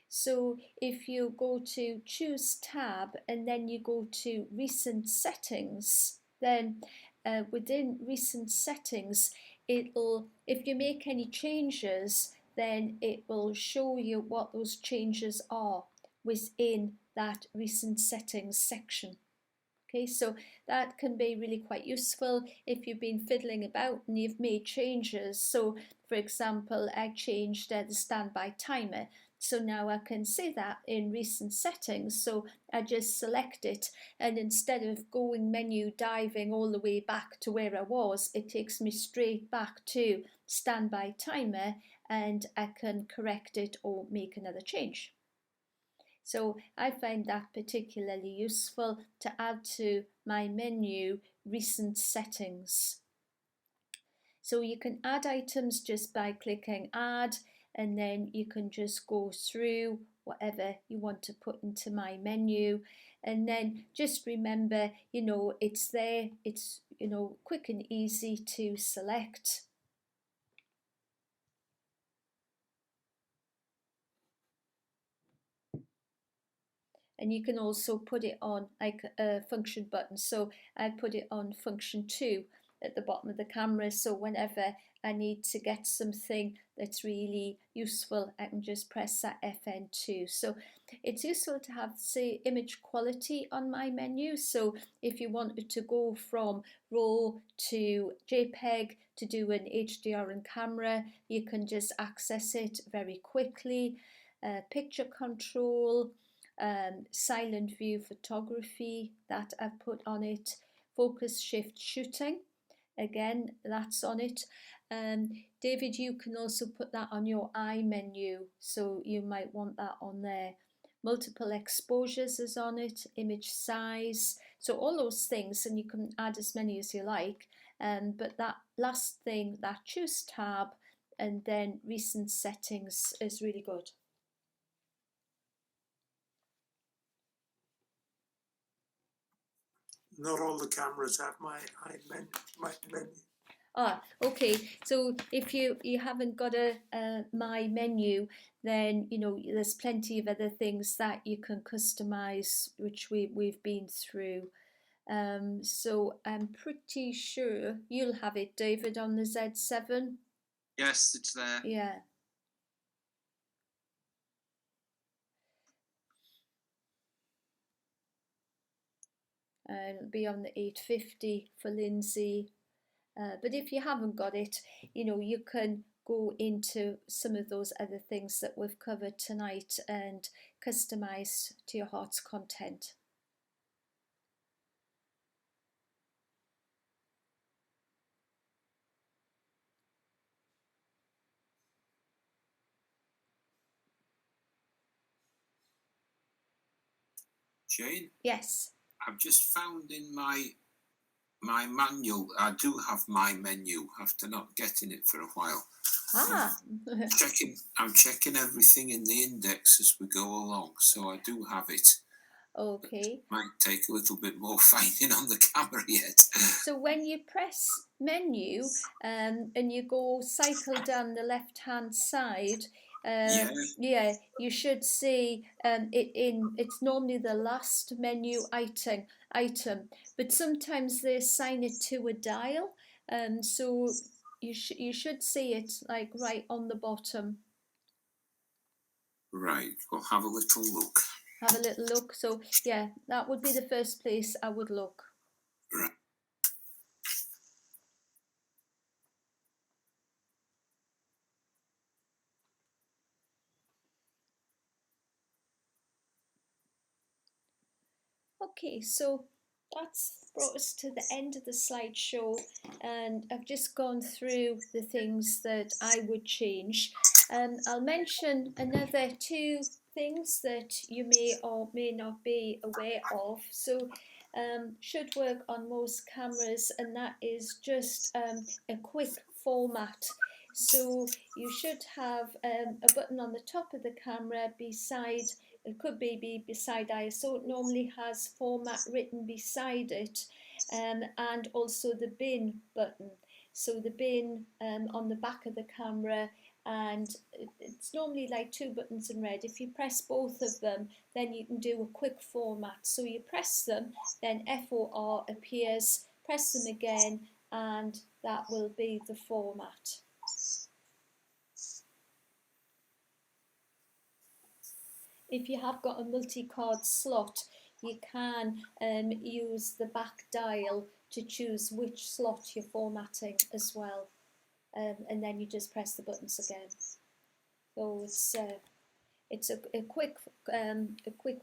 So if you go to choose tab and then you go to recent settings, then within recent settings, if you make any changes, then it will show you what those changes are within that recent settings section. Okay, so that can be really quite useful if you've been fiddling about and you've made changes. So for example, I changed the standby timer. So now I can see that in recent settings. So I just select it, and instead of going menu diving all the way back to where I was, it takes me straight back to standby timer, and I can correct it or make another change. So I find that particularly useful to add to my menu recent settings. So you can add items just by clicking add, and then you can just go through whatever you want to put into my menu. And then just remember, it's there, it's, quick and easy to select. And you can also put it on like a function button. So I put it on function 2 at the bottom of the camera. So whenever I need to get something that's really useful, I can just press that FN2. So it's useful to have, say, image quality on my menu. So if you wanted to go from RAW to JPEG to do an HDR in camera, you can just access it very quickly. Picture control, silent view photography, that I've put on it. Focus shift shooting, again, that's on it. David, you can also put that on your eye menu, so you might want that on there. Multiple exposures is on it, image size, so all those things, and you can add as many as you like. But that last thing, that choose tab and then recent settings, is really good. Not all the cameras have my menu. Ah, okay. So if you haven't got a my menu, then there's plenty of other things that you can customize, which we've been through. So I'm pretty sure you'll have it, David, on the Z7. Yes, it's there. Yeah. And it'll be on the 850 for Lindsay. But if you haven't got it, you can go into some of those other things that we've covered tonight and customize to your heart's content. Jane? Yes. I've just found in my manual, I do have my menu after not getting it for a while. Ah. I'm checking everything in the index as we go along, so I do have it. Okay. Might take a little bit more finding on the camera yet. So when you press menu and you go cycle down the left hand side, yeah, you should see it's normally the last menu item, but sometimes they assign it to a dial, so you should see it like right on the bottom. Right, we'll have a little look. Have a little look. So yeah, that would be the first place I would look. Right. Okay, so that's brought us to the end of the slideshow, and I've just gone through the things that I would change. I'll mention another 2 things that you may or may not be aware of. So should work on most cameras, and that is just a quick format. So you should have a button on the top of the camera beside, it could be beside ISO, it normally has format written beside it, and also the bin button. So the bin on the back of the camera, and it's normally like 2 buttons in red. If you press both of them, then you can do a quick format. So you press them, then FOR appears, press them again, and that will be the format. If you have got a multi-card slot, you can use the back dial to choose which slot you're formatting as well, and then you just press the buttons again. So it's a quick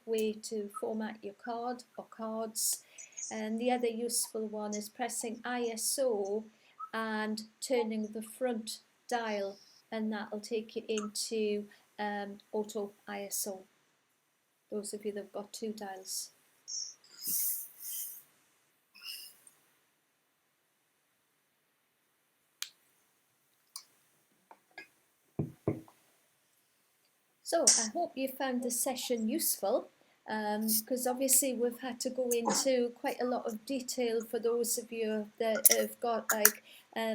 way to format your card or cards. And the other useful one is pressing ISO and turning the front dial, and that'll take you into auto ISO. Those of you that have got 2 dials. So I hope you found this session useful, because obviously we've had to go into quite a lot of detail for those of you that have got like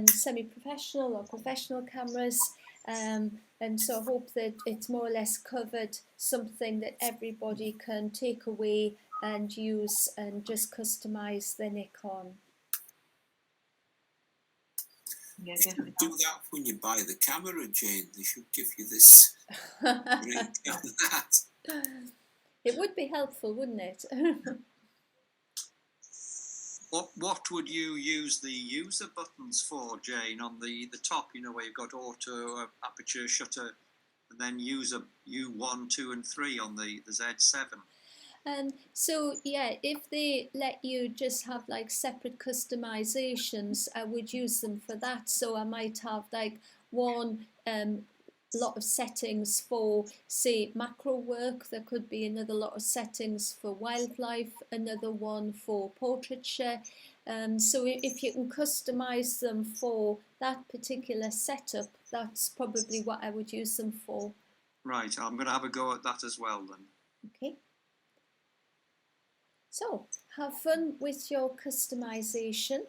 semi-professional or professional cameras, and so I hope that it's more or less covered something that everybody can take away and use and just customize the Nikon. Yeah, You should definitely. do that when you buy the camera, Jane. They should give you this breakdown of that. It would be helpful, wouldn't it? What would you use the user buttons for, Jane? On the top, you know, where you've got auto, aperture, shutter, and then user U1, 2 and 3 on the Z7. So yeah, if they let you just have like separate customizations, I would use them for that. So I might have like one lot of settings for, say, macro work. There could be another lot of settings for wildlife, another one for portraiture. So if you can customize them for that particular setup, that's probably what I would use them for. Right, I'm going to have a go at that as well then. Okay. So have fun with your customization.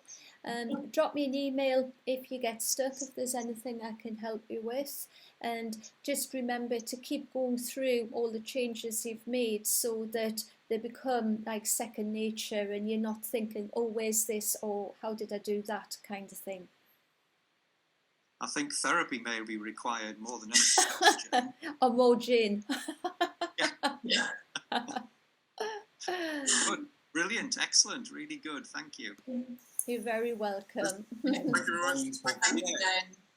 Drop me an email if you get stuck, if there's anything I can help you with. And just remember to keep going through all the changes you've made so that they become like second nature and you're not thinking, oh, where's this, or how did I do that kind of thing. I think therapy may be required more than anything else. Or more gin. Yeah. Good. Brilliant, excellent, really good, thank you. You're very welcome. Thank you very much. Thank you,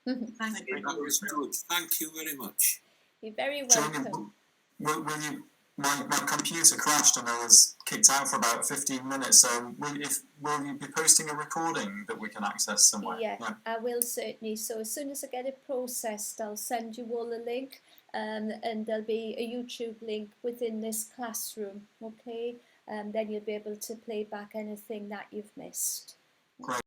Jane. Thank you. That was good. Thank you very much. You're very Jane, welcome. will you? My computer crashed and I was kicked out for about 15 minutes. So will you be posting a recording that we can access somewhere? Yeah, I will certainly. So as soon as I get it processed, I'll send you all a link, and there'll be a YouTube link within this classroom, okay? And then you'll be able to play back anything that you've missed. Great.